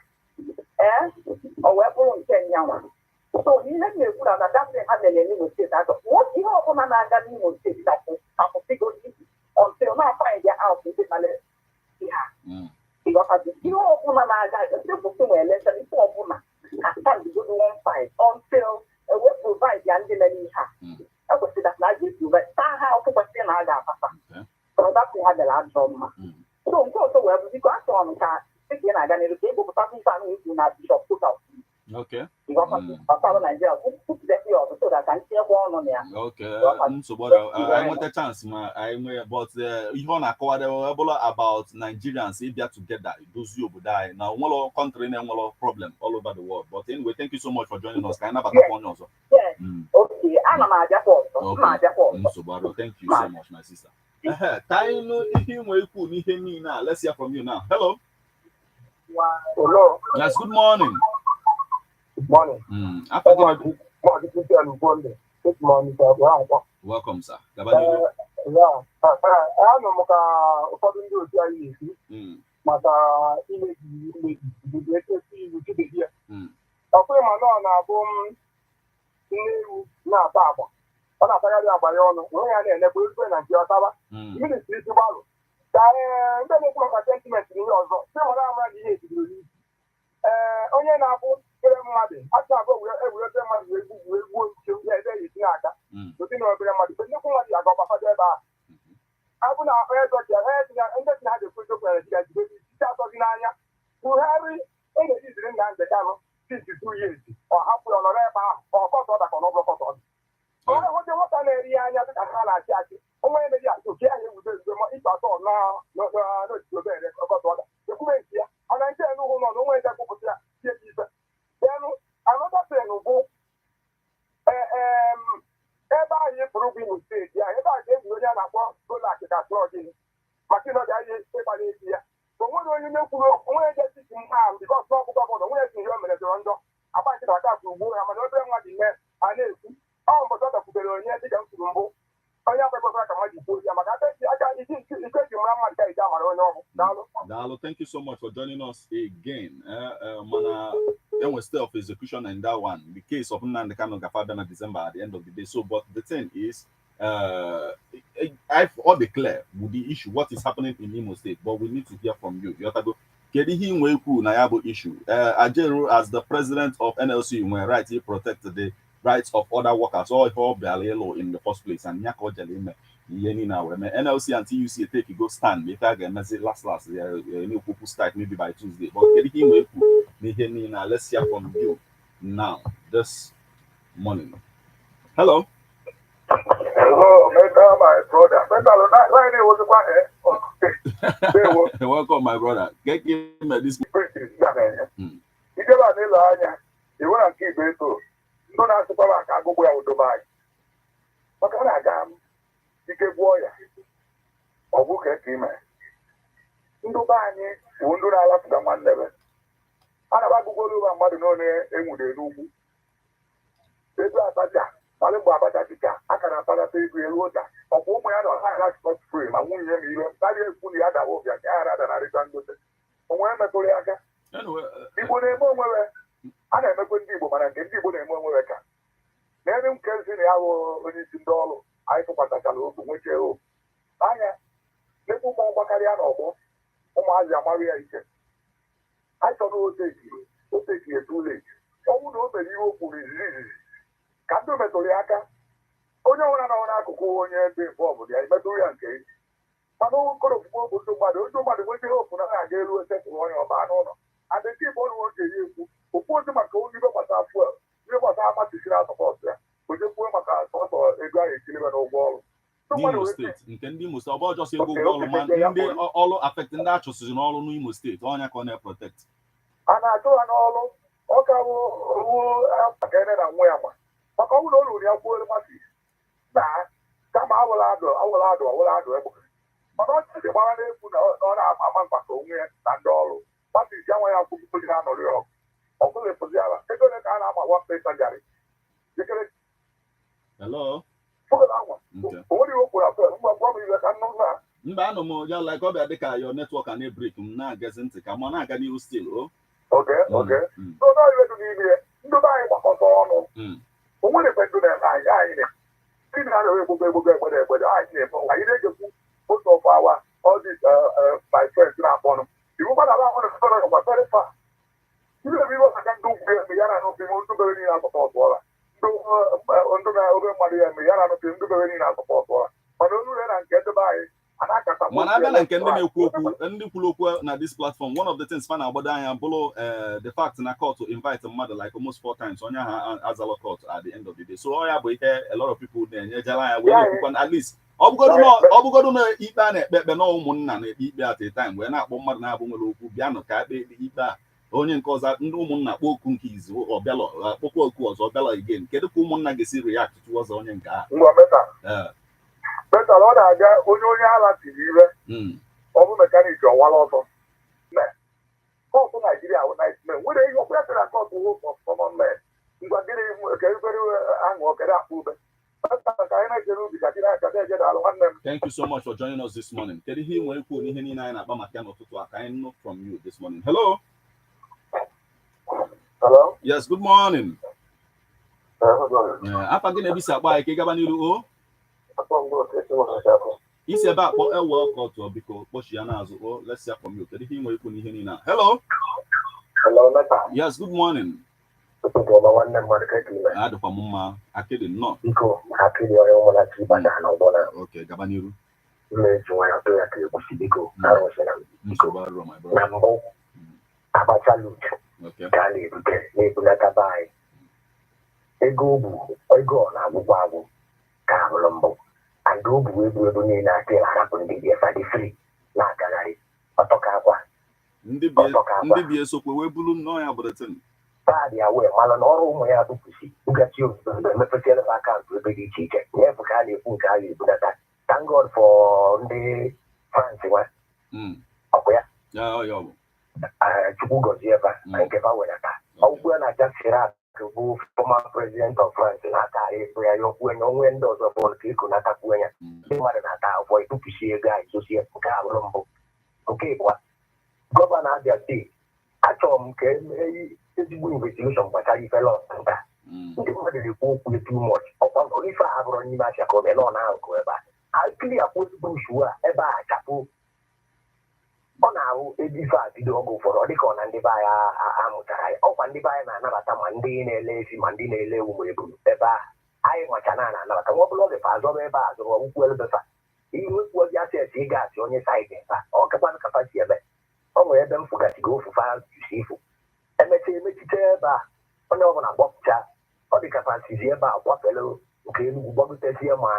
or weapon Kenya. So he let me put out that they had the Nemo state. What you open an Nemo state that figure until now find their house in the Malay. He got a you open an election for woman. I can't go to one side until we provide the Angelini. I would say that I give you, but how to question other. So that's we had the large drama. So go to where we got on car. Okay. Okay. So what I want a chance, but even about Nigerians, if they are together, those you would die. Now, one country and one problem all over the world. But anyway, thank you so much for joining us. Kind of also. Yes. Okay. I'm a Thank you so much, my sister. Let's hear from you now. Hello. Hello. Yes, good morning. Good morning. Good morning, sir. anụ m ka ụfọdụ ndị otu anyị na-ekwu maka imebi ekesi iwu chibeghị ya ọkwa ma nọ na-abụ nne ewu na-ata agba ọ na-atagharị agba ya ọnụ wee ya na-enekwa ezigbo na nke ọtaba ministri isi gbalụ ka ndị na-ekwu maka sentimenti na ihe ọzọ si mara ama na ihe ebidoro n'isi onye na-abụ kere mmadụ acha abụ egwuregwu mmadụ wee gbuo nche ya ebe ya etinye aka ụdị na obere mmadụ mgbe nnukwu mmadụ ya ga-agbafado ebe ahụ abụ na onye dọkịta ndị si ha ga-ekwu eziokwu na Naịjirịa jide isi atọzi n'anya Buhari na-ejiziri nna Nnamdi Kanu 52 years ọ hapụ ya nọrọ ebe ahụ ọkọtọ ọda ka ọ n'ọbụrọkọtọ ọdị onye hụdị nwata na-eri ya anya dịka ha na-achị achị onwe ya meji achị oke ahụ ewudo ezigbo ma ịkpa atọ n'otu obere ọkọtọ ọda ekwube nke ya mana nke enugwu nọ na onwe ya kwupụta ya tie ife denụ anọtapen bụ ebe anyị pụrụ bụ Imo steeti ahụ ebe a ga-eji onye a na-akpọ Golak ka trọgin maka ịnọdụ anyị ịgbara ezi ya onwere onye na-ekwuru onwe jesiti mha bikọs n'ọbụ gọvanọ onwe esi ihe o mere jọrọ njọ agba nkịta aka kwuru ugbu ha mana obere nwa dị mee a na-ekwu ọ mbọchị ọ dakwubere onye dịka m kwuru mbụ onye akwekwara ka mmadụ kwuo ya maka aka ike ji mara mmadụ ka iji amara onye ọbụ Daalụ, thank you so much for joining us again. Mana there stay of execution in that one. The case of Nnamdi Kanu Gafada na December at the end of the day. So, but the thing is, I've all declared with the issue what is happening in Imo State, but we need to hear from you. Yotago, Kedihi Nweku Nayabo issue. Ajeru, as the president of NLC, when right, he protected the rights of other workers, or Bialelo in the first place, and Nyako Jalime. NLC and TUC take go stand later again last new people start maybe by Tuesday. But let's hear from you now this morning. Hello. Hello, my brother. Welcome, my brother. Get him this. Ike gwụọ ya ọ bụ ka eke ime ndụ be anyị bụ ndụ na-alapụta nwanne be a na-agbagụgoro ụba mmadụ n'one enwude n'ugwu ebe abacha malụ mgbe abacha dịka aka na-akpalata ego elu ụta ọkwa ụmụ ya na ọha ala spọt free ma nwunye m ire karịa ekwu na ya dawa ụbịa ka ya rada narịta ngote onwe metụrụ aka Igbo na-eme onwewe a na-emekwe ndị Igbo mana nke ndị Igbo na-eme onwewe ka n'ebe nke ezi na ya bụ onye isi ndị ọrụ anyị tụkwasachara obi nwechie obi anya n'ebe ụmụ ọgbakarịa n'ọgbọ ụmụazị amarụ ya ike anyị chọrọ oteki etule ọnwụ na o mere ihe o kwuru izizi ka ndị metụrụ ya aka onye ọbụla nọ n'akụkụ onye dị mfe ọbụla ya metụrụ ya nke mana okoro ofufe obodo mmadụ otu mmadụ nwechie ofu na na-aga elu esetụrụ onye ọba n'ụlọ adịka ịbụ ọrụ nwoke ya ekwu okwu ozi maka onye ibe gbasara fuel ihe gbasara amasịsiri asọpọtụ ya ojekwuo maka sọsọ ego ahụ etiribe n'ụgwọ ọrụ n'Imo steeti nke ndị Imo steeti ọ bụ ọjọọ ego ụgwọ ọrụ ma ndị ọrụ afekti ndị achụsịrị n'ọrụ n'Imo steeti ọnya ka ọ na-eprotect a na-achụ ha n'ọrụ ọ ka bụ owu akene na nwa ya ma maka ọ bụrụ na o ruru ya kwuo masị na kama awụla adụ egbe mana ọ chịrị gbara n'ekwu na ọ na-ama mkpaka onwe ya na ndị ọrụ masị ji anwa ya kwụkwụ ha nọrị ọgụ ọ bụla epụziala ego ole ka a na-ama wa pesa jarị hello mba anụ m ya like ọ bịa dịka your network a na-ebrik m na-agazi ntị ka ma na-aga n'ihu stil o ndụ anyị gbakọta ọnụ onwere ndụ na-eme anyị ndị na-arịọ egbogbo anyị na-eme anyị na-egekwu otu ọfọ awa all this my friends na-akpọnụ iwu gbada ahụ na gbasara fa ndị ebe iwe maka ndị ugwu eme ya na n'obi m ndụ bere niile asọpọ ọtụọla ndụ na oge mmadụ ya eme ya na n'obi ndụ bere niile asọpọ ọtụọla mana olu na nke ndebe anyị mana abịa na nke ndị na-ekwu okwu ndị kwuru okwu na this platform one of the things fa na-agbado anya bụrụ the fact na court invite mmadụ like almost 4 times onye ha azala court at the end of the day so ọ ya bụ ihe a lot of people na-enyejara anya wee na-ekwukwa at least ọ bụgodu na ikpe a na-ekpe ekpe na ụmụnna na-ekpe ikpe at a time wee na-akpọ mmadụ na-abụ nwere okwu bịanụ ka ekpe ikpe a onye nke ọzọ ndị ụmụnna kpọ okwu nke izu ọbịala akpọkwa okwu ọzọ ọbịala again kedu ka ụmụnna ga-esi react towards onye nke a metara ọ na-aga onye ala tiri ire ọ bụ mekaniki ọwara ọzọ kọtụ Naijiria wụ nightmare nwere ihe ọkwa ya kọtụ wụ kọmọn men ngwa gịnị ka ebere aṅụ okere akpa ube ka anyị Thank you so much for joining us this morning. From you this morning. Hello. Hello. Yes, good morning. Good morning. Apa gị na-ebisa akpa ike gaba n'iru o? Isi ebe a kpọ ewe ọkọtụ biko kpọchi ya n'azụ o. Let's hear from you. Kedu ihe ị nwere ikwu n'ihe niile a? Hello. Hello, Nata. Yes, good morning. Adịkwa m mma. Akịdị nnọọ. Biko, akịdị onye ụmụ na chi bata n'ọgbọ na. Okay, gaba n'iru. Mmeji nwayọ tụ ya ka ekwusi biko. Arụsịna m. Nsogbu arụrụ my brother. Na mbụ, Abacha Lut. Ka a na-ebunata be anyị. Ego ọ na-agwụgwọ agwụ ka abụrụ mbụ. And o bu egwu niile atịla arapụ ndị bi efa dị free na-agagharị ọtọka akwa. Ndị bi esokwe wee bulu nnọọ ya bụrụtịn. Paadị ya wee malụ na ọrụ ụmụ ya bụpụsi bugachi obodo emepetiela m akaụntụ ebe dị iche iche. Nyefu ka a na-ekwu nke a ga-ebunata. Thank God for ndị France nwa. Ọkụ ya. Chukwu gọzie ebe na nke fa wedata. Ọgwụgwụ ya na-aja Chirac bụ former president of France na-akarị ịkpụ ya okwu enye onwe ndị ọzọ bụrụ ka ịkụ natakwu ya. Ndị mmadụ na-ata akwụkwọ ịtụpụsi ego a izosie nke abụrụ mbụ. Nke ịbụa, gọvanọ Abia steeti achọrọ m ka emee ezigbo investigeshọn gbasara ife lọta. Ndị mmadụ na-ekwu okwu too much. Ọkwa ife a bụrụ n'ime Afịa ka ọ mee nọ na-akụ ebe a. Akili akwụ ezigbo nsogbu a ebe a chapụ. Ọ na-ahụ ebe ife a bido oge ụfọdụ ọ dịka ọ na ndị be anyị amụtara ya. Ọkwa ndị be anyị na-anabata ma ndị na-ele efi ma ndị na-ele ewu ma ebu ebe a anyị nwacha na-anabata nwa ọbụla oge fa azọrọ ebe a zụrụ ọgwụkwụ elebefa ihe wepụ ozi asesi ị ga-asị onye saịdị fa ọ kakwanụ kapasi ebe ọ nwere ebe m fụgasịgo ofufa jusi ifo emechiche ebe a onye ọbụla gbapụcha ọ dị kapasizi ebe a gbafere nke Enugu gbagotezie ma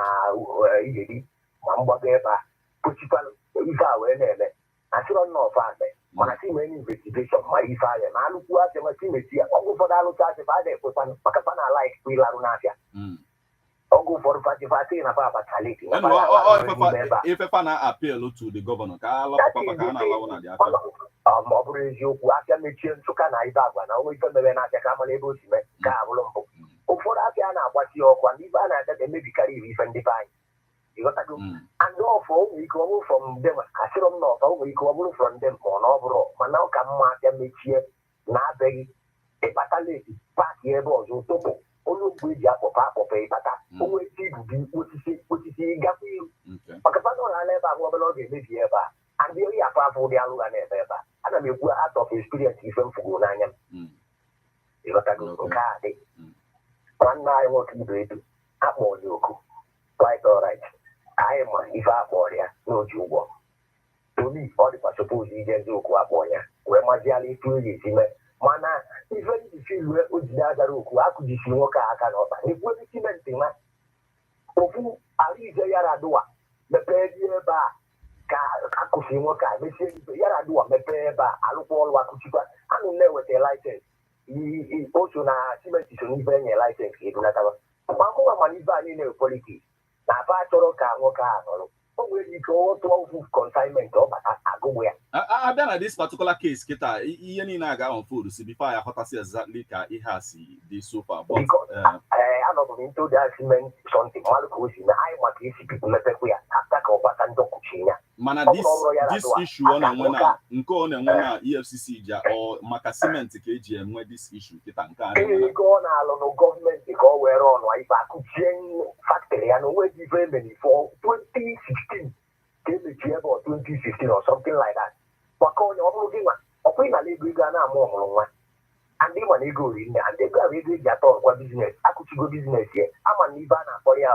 Iyeri ma mgbago ebe a kpochikwanụ ife a wee na-eme asịrọ nna ọfa akpe mana si mee investigeshọn mara ife anya ma alụkwuo asị ma timeti ya ọgwụ ụfọdụ alụcha asị fa a na-ekwetanụ maka fa na laik ịlarụ n'afịa ọgwụ ụfọdụ fatifati na fa abataliti ifefa na appeal to the governor ka alapụkwa ka a na-alawo na dị afịa ma ọ bụrụ eziokwu afịa mechie Nsụka na ibe agwa na onwe ife mere n'afịa ka amara ebe o si mee ka abụrụ mbụ ụfọdụ afịa a na-agbachi ọkwa ndị ibe a na-aga ga-emebikarị iri ife ndị be anyị ịghọtago and ọfọ ụmụ ike ọ bụrụ from them asịrọ m na ọfọ ụmụ ike ọ bụrụ from them ma ọ na ọ bụrụ mana ọ ka mma afịa mechie na-abịaghị ịkpata leti paakị ebe ọzọ tụpụ onye mgbe eji akpọpa ịkpata onwe ike ibubi osisi gakwa iru maka fana ọhala ebe a nwa ọbụla ọ ga-emebi ebe a andị oyi afọ afọ ụdị alụgha na-ebe ebe a ana m ekwu out of experience ife m fụgoro n'anya m ịghọtago nke a dị nwanne anyị nwoke ibe edu akpọ ya oku quite alright anyị ma ife akpọrọ ya n'oji ụgwọ tomi ọ dịkwa suppose ije eziokwu akpọ ya wee maziala ife oyi esi mee mana ife njisi iwe o jide agara okwu akụjisi nwoke a aka n'ọba ekwuezi simenti nwa ofu arize Yaradua mepee dị ebe a ka akụsi nwoke a mesie ife Yaradua mepee ebe a alụkwa ọrụ akụchikwa anụ na-eweta laịsensị oso na simenti so n'ife enye laịsensị ka ebunataba ma akụwa mana ife a niile politiks na afa chọrọ ka nwoke a nọrọ o nwere ike ọ tụọ ofu consignment ọ bata agụgbụ ya abịa na this particular case kịta ihe niile a ga-ahụ food si before ya ghọtasị exactly ka ihe a si dị so far but anọbụ m into that cement something malụ ka o si na anyị maka esi bibu mepekwa ya ata ka ọ bata ndị ọkụchi ya mana this issue ọ na-enwe na nke ọ na-enwe na EFCC ji maka cement ka eji enwe this issue kịta nke a ego ọ na-alụ na gọọmenti ka ọ were ọnụ ife akụchie factory ya na onweghị ife emere for 2016 ka emechi ebe 2015 or something like that maka onye ọ bụrụ gị nwa ọkwa ị nala ego a na-amụ ọmụrụ nwa ndị ma na ego ori nne ndị ego ahụ ego eji atọ ọkwa biznes akụchigo biznes ya ama na ibe a na-akpọrọ ya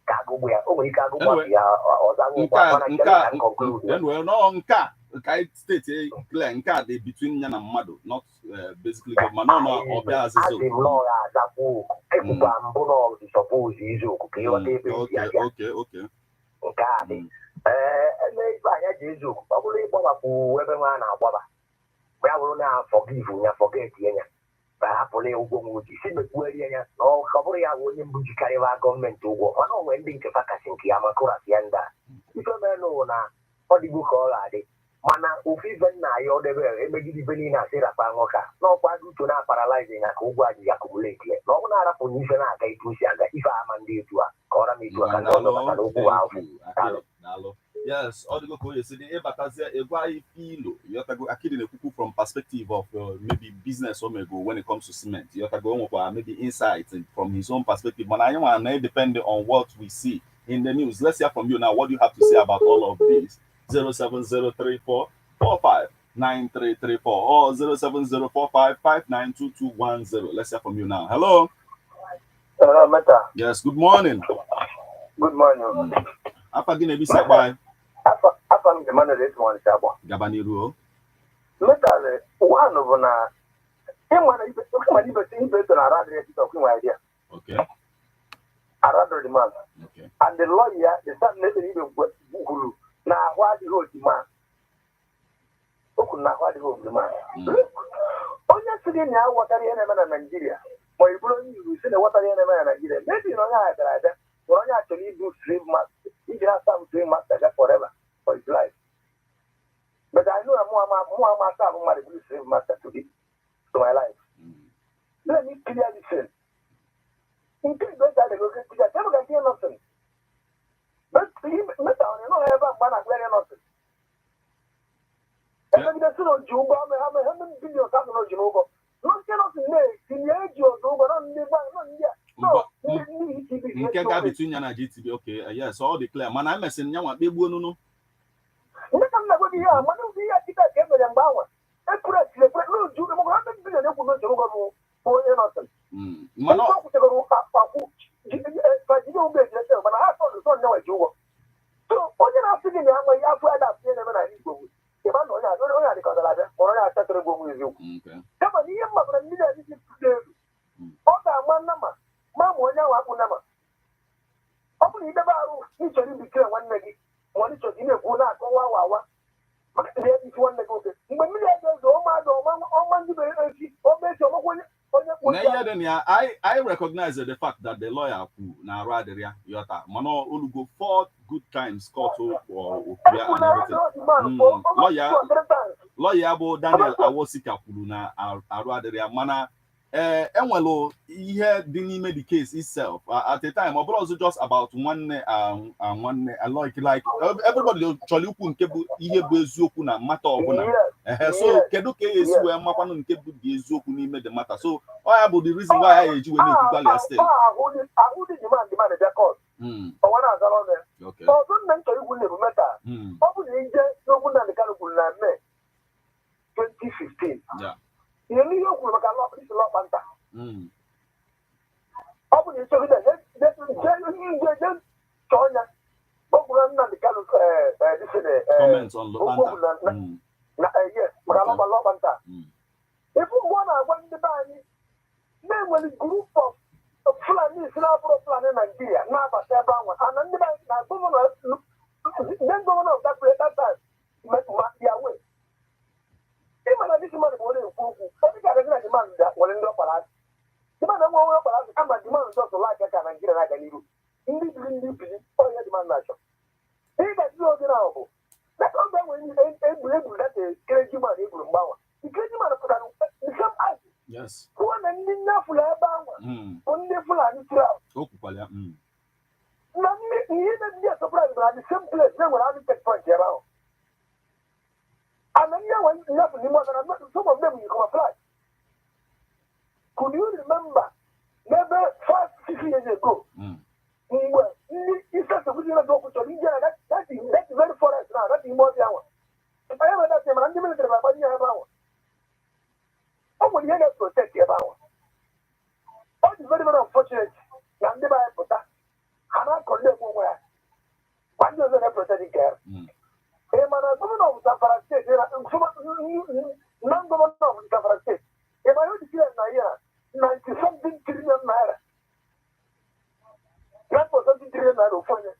ka agụgbụ ya o nwere ike agụgbụ ya nke steeti clear nke a dị between ya na mmadụ not basically mana ọ bịa azịzo ya azakwu ekwukwa mbụ na ọdị sọpọz iziokwu ka ịghọta ebe isi abịa nke a dị eme ibe anya ji eziokwu ọ bụrụ ịgbabapụ ebe nwa a na-agbaba ya bụrụ na forgive ya forget ya ka hapụrụ ya ụgwọ nwoji si mekwuerie ya na ọ bụrụ ya bụ onye mbụ jikarịwa gọọmenti ụgwọ mana o nwere ndị nke fakasị nke ya makụrasị ya ndị a ife menụ na ọ dịgbo ka ọ ga-adị mana ofu ife nna ya ọ debere emegide ife niile asị rapa nwoke a n'ọkwa dị uto na-aparalize ya ka ụgwọ ajị ya kụbuleti ya na ọ bụ na-arapụ na ife na-aga etu o si aga ife ama ndị etu a kọrọ m idu aka n'ọnụ maka na okwu ahụ. Yes, all the go yesterday, Ebatazia, Eva Filo, Yotago Akidi Kuku from perspective of maybe business or maybe when it comes to cement. Yotago maybe insights from his own perspective. But I want to depend on what we see in the news. Let's hear from you now. What do you have to say about all of this? 07034 459334 or 07045592210. Let's hear from you now. Hello. Hello, Meta. Yes, good morning. Good morning. Apa gina bisa bye. Apa m demanda this one sabo. Gabaniru. Meta one of na ịmana ibe to na rather it of no idea. Okay. I rather demand. Okay. And the lawyer, the son even guru na what the road demand. Oku na what the road demand. Onye sidi na watari ene na Nigeria. Mo ibulo ni use na watari ene na Nigeria. Maybe no na ada. Onye actually do slave master. He can have some slave master forever for his life. But I know I'm a slave master today to my life. Let me clear this thing. In case those are the local teachers, they don't hear nothing. But you know, ever man and very nothing. And then the son of Juba, I have a hundred billion thousand of Juba. Not nothing there. In the age of Juba, not yet. No, Nkeka between you and GTB, okay. Yes, all the clear. Man, I'm messing you want people no. Look at the way you are. Man, we are keeping them in power. And press the no Juba, 100 billion of people for innocent. Man, no. So, what you are thinking, I'm going to have that in a minute. If I know that, I don't know or I have to go with you. Come on, you have a million today. All that one number. Mamma, now I will never. Open the barrel, each of you became one leg. One is in a good hour. But there is one leg. But I recognize the fact that the lawyer who now rather Yota Mano Ulugo 4 good times court or lawyer Daniel Awosika Puluna are rather mana. Enwelo ihe dị n'ime the case itself at the time ọ bụrụ also just about one like everybody chọrọ ikwu nke bụ ihe bụ eziokwu na mata ọbụla so kedu ka esi wee makwanụ nke bụ dị eziokwu n'ime the matter so ọ ya bụ the reason why I eji wee na-ekwukwali ya still yeah. You know, you will make a lot of that. Open the story that just China. Comments on Lobanta. Yes, Lobanta. If you want the band, then when a group of Fulani, Fulani Nigeria, Nava Sabawa, and then governor of that place that time, Yahweh. Even this man will demand that will end up at the man will come and demand just like I can get like I need. In this for your demand nation. He gets no deniable. That's all that when you ain't able that is crazy man able to bow. The crazy man put on some ice. Yes. One and enough for a bow. Only for a trial. Now, he isn't just surprised at the same place. Then when I take point around. And then you went nothing more than some of them you come apply. Could you remember maybe 5-6 years ago? It's just a video of India. That's very forest now. That's the most hour. If I ever that time, I'm giving it to my body about. How would you have protect your power? That is very, very unfortunate. I'm never put that. I'm not going to go where. One doesn't have protecting care. Non-governor of Safara State, if I would hear 90-something trillion naira. That was something trillion naira for you.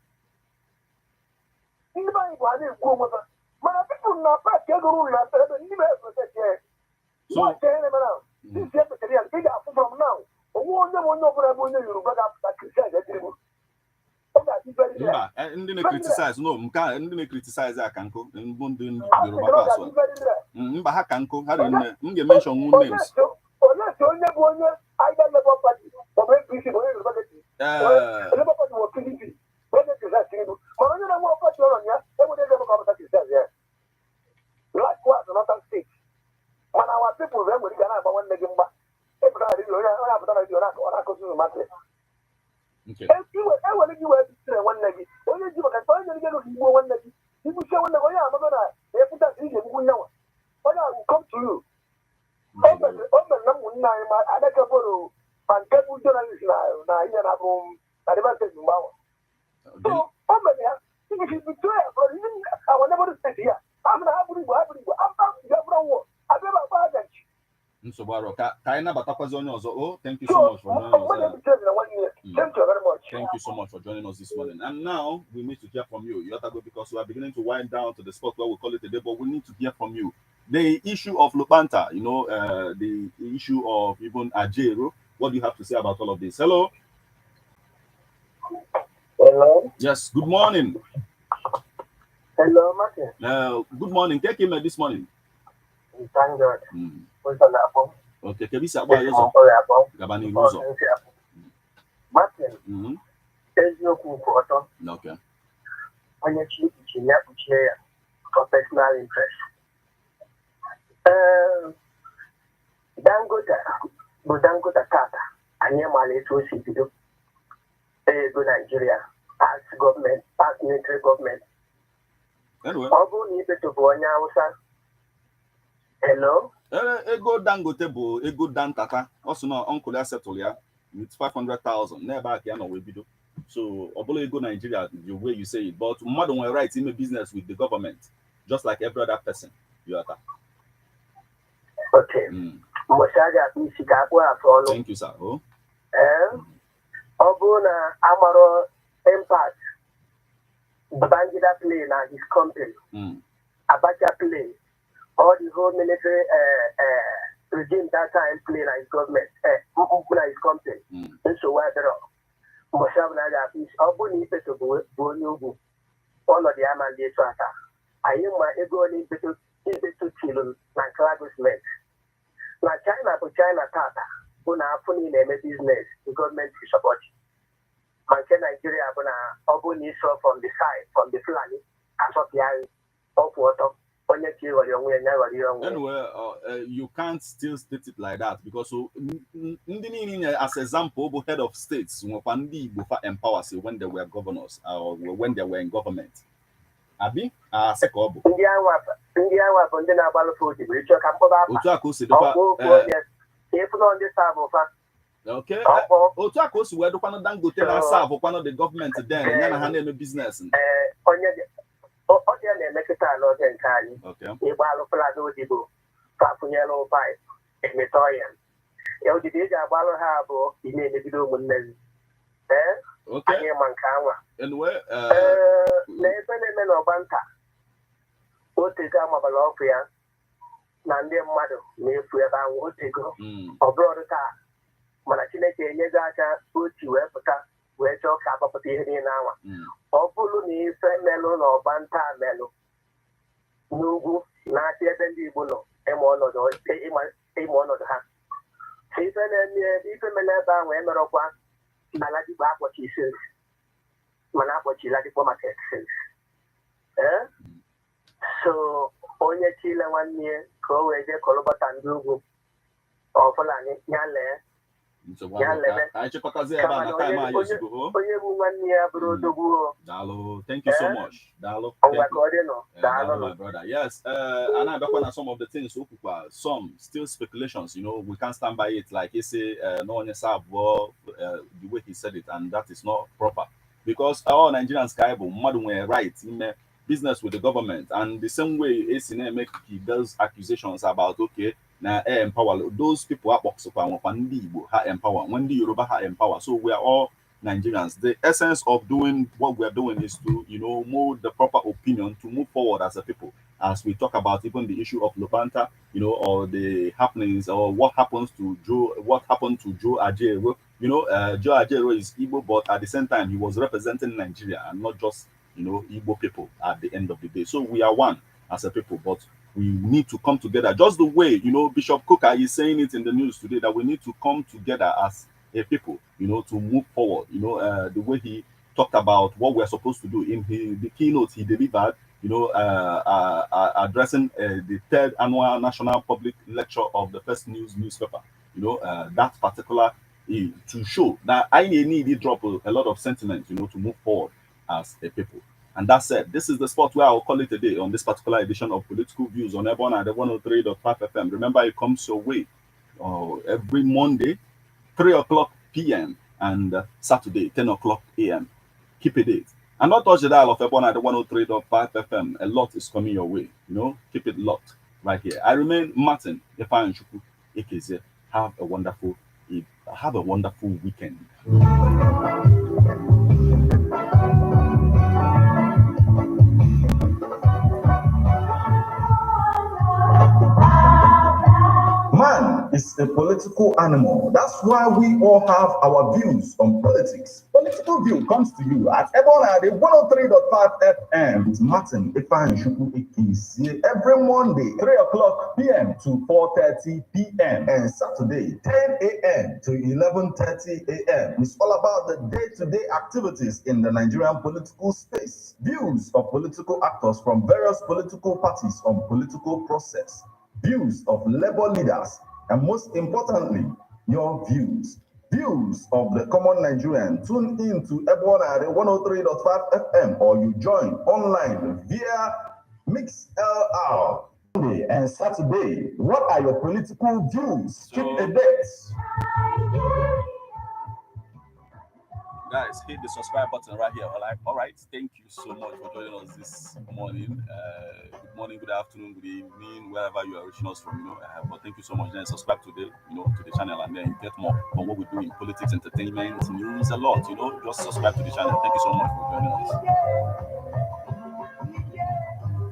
Even if I didn't go with her, my people not back, you're going to have to protect her. So, what's the name now? This is the big from now. Who knows what you got up like you said? Ndị na-criticize no nke ndị na-criticize aka nkụ mbụ ndị Yoruba asụ mba ha ka nkụ ha rene m ga-mention names Okay. Enwere gị wee bitere nwanne gị onye ji maka onye nyere gị igbo nwanne gị igbuchie nwanne gị onye amago na epụta iji egbugbu nyanwa onye ahụ come to you. O mere na ụmụnne anyị ma adaka bụrụ ma nke bụ journalist na ihe na-abụ na advantage mgbe ahụ. So o mere ya iji bitere ya bụrụ ihe awa nebọdụ steeti ya abụ na ha bụrụ igbo afta ya bụrụ nwụọ abịa ebe akpa agachi. Nsogbu ka anyị nabatakwazi onye ọzọ. Oh, thank you so much for joining us. Thank you so much for joining us this morning. And now we need to hear from you, Yotago, because we are beginning to wind down to the spot where we call it a day, but we need to hear from you. The issue of Lupanta, the issue of even Ajero, what do you have to say about all of this? Hello? Hello? Yes, good morning. Hello, Martin. Good morning. Take him this morning. Thank God. Okay, can we say about yourself? Gabani Rosa. Martin. Eziokwu kwụ ọtọ. Okay. Onye chi iche ya kpuchie ya for personal interest. Dangote bụ Dangote tata anyị mara etu o si bido ego Nigeria as government, as military government. Ọ bụrụ na Ibeto bụ onye Hausa. Hello? Ego Dangote bụ ego Dantata. Also na uncle ya settle ya with 500,000. N'ebe aka ya nọ wee bido. So obolo ego Nigeria the way you say it, but mmadụ nwere right ime business with the government just like every other person. You are that. Okay. Thank you, sir. Oh. Ọ bụrụ na amaro impact Babangida play na his company. Abacha play. All the whole military regime that time play na his government. Na his company. So why there? Ọ bụ na Ibeto bụ onye ugwu ọnọdụ ya ma ndị etu aka anyị ma ego ole Ibeto tiri na nke Lagos na China bụ China tata bụ na afọ niile eme biznes gọọmenti sọpọtị ma nke Nigeria bụ na ọ bụ na iso from the side from the Fulani asọpịarị ọkwụ ọtọ onye ka ịghọrị onwe ya ghọrị onwe. Anyway, you can't still state it like that because ndị niile as example bụ head of states nwekwa ndị Igbo fa empowers when they were governors or when they were in government. Abi asị ka ọ bụ ndị anwa bụ ndị na-agbalụfe odibo ịchọ ka mkpọba apa otu a ka o si dịkwa ịfụnọ ndị sabụ fa. Okay, otu a ka o si wee dịkwanụ Dangote na-asa abụkwanụ the gọọmenti den ya na ha na-eme biznes. Ọ dị na-emekọta n'oge nke anyị ịgba alụpụla n'odibo fapụnyere ụpaị emeta ọya ya odibo ị ga-agbalụ ha abụọ ị na-emebido ụmụnne gị anyị ma nke anwa na ebe na-eme n'ọgba nta otego amabala ọkụ ya na ndị mmadụ na-efu ebe ahụ otego ọ bụrụ taa mana Chineke enyego aka otu wee pụta wee chọọ ka agbapụta ihe niile anwa ọ bụrụ na ife melụ n'ọgba nta melụ n'ugwu na-achị ebe ndị Igbo nọ ịma ọnọdụ ha ife mere ebe ahụ emerọkwa na Ladipo akpọchi sins mana akpọchi Ladipo market sins so onye chile nwanne ka o wee jee kọlụbọta ndị ugwu ọfụlani ya lee onye bụ nwanne ya bụrụ odogwu. Thank you so much. My brother. Yes, and I back on some of the things some still speculations, we can't stand by it like he say no one the way he said it, and that is not proper because all Nigerians were right in business with the government, and the same way ACNA make those accusations about now empower those people are box up and empower when the Yoruba empower. So we are all Nigerians. The essence of doing what we are doing is to mold the proper opinion to move forward as a people. As we talk about even the issue of Lupanta, or the happenings or what happened to Joe Ajero. Joe Ajero is Igbo, but at the same time he was representing Nigeria and not just Igbo people at the end of the day. So we are one as a people, but we need to come together just the way Bishop Coker is saying it in the news today, that we need to come together as a people to move forward. The way he talked about what we're supposed to do in the keynote he delivered, addressing the 3rd annual national public lecture of the First News newspaper. That particular to show that I need to drop a lot of sentiment, you know, to move forward as a people. And that said, this is the spot where I'll call it a day on this particular edition of Political Views on Ebeonadi 103.5 FM. Remember, it comes your way every Monday, 3 o'clock p.m. and Saturday, 10 o'clock a.m. Keep a date. And not touch the dial of Ebeonadi 103.5 FM. A lot is coming your way. You know, keep it locked right here. I remain Martin Ifeanyichukwu, Ekezie. Have a wonderful weekend. Man is a political animal. That's why we all have our views on politics. Political View comes to you at Ebeonadi 103.5 FM with Martin Ifeanyichukwu Ekezie every Monday, 3 o'clock p.m. to 4:30 p.m. and Saturday, 10 a.m. to 11:30 a.m. It's all about the day-to-day activities in the Nigerian political space. Views of political actors from various political parties on political process. Views of labor leaders, and most importantly, your views. Views of the common Nigerian. Tune in to Ebeonadi 103.5 FM or you join online via MixLR. Sunday and Saturday. What are your political views? Keep a date. Guys, hit the subscribe button right here. All right, thank you so much for joining us this morning. Good morning, good afternoon, good evening, wherever you are reaching us from. You know, but thank you so much. Then subscribe to the channel, and then get more on what we do in politics, entertainment, news, a lot. You know, just subscribe to the channel. Thank you so much for joining us.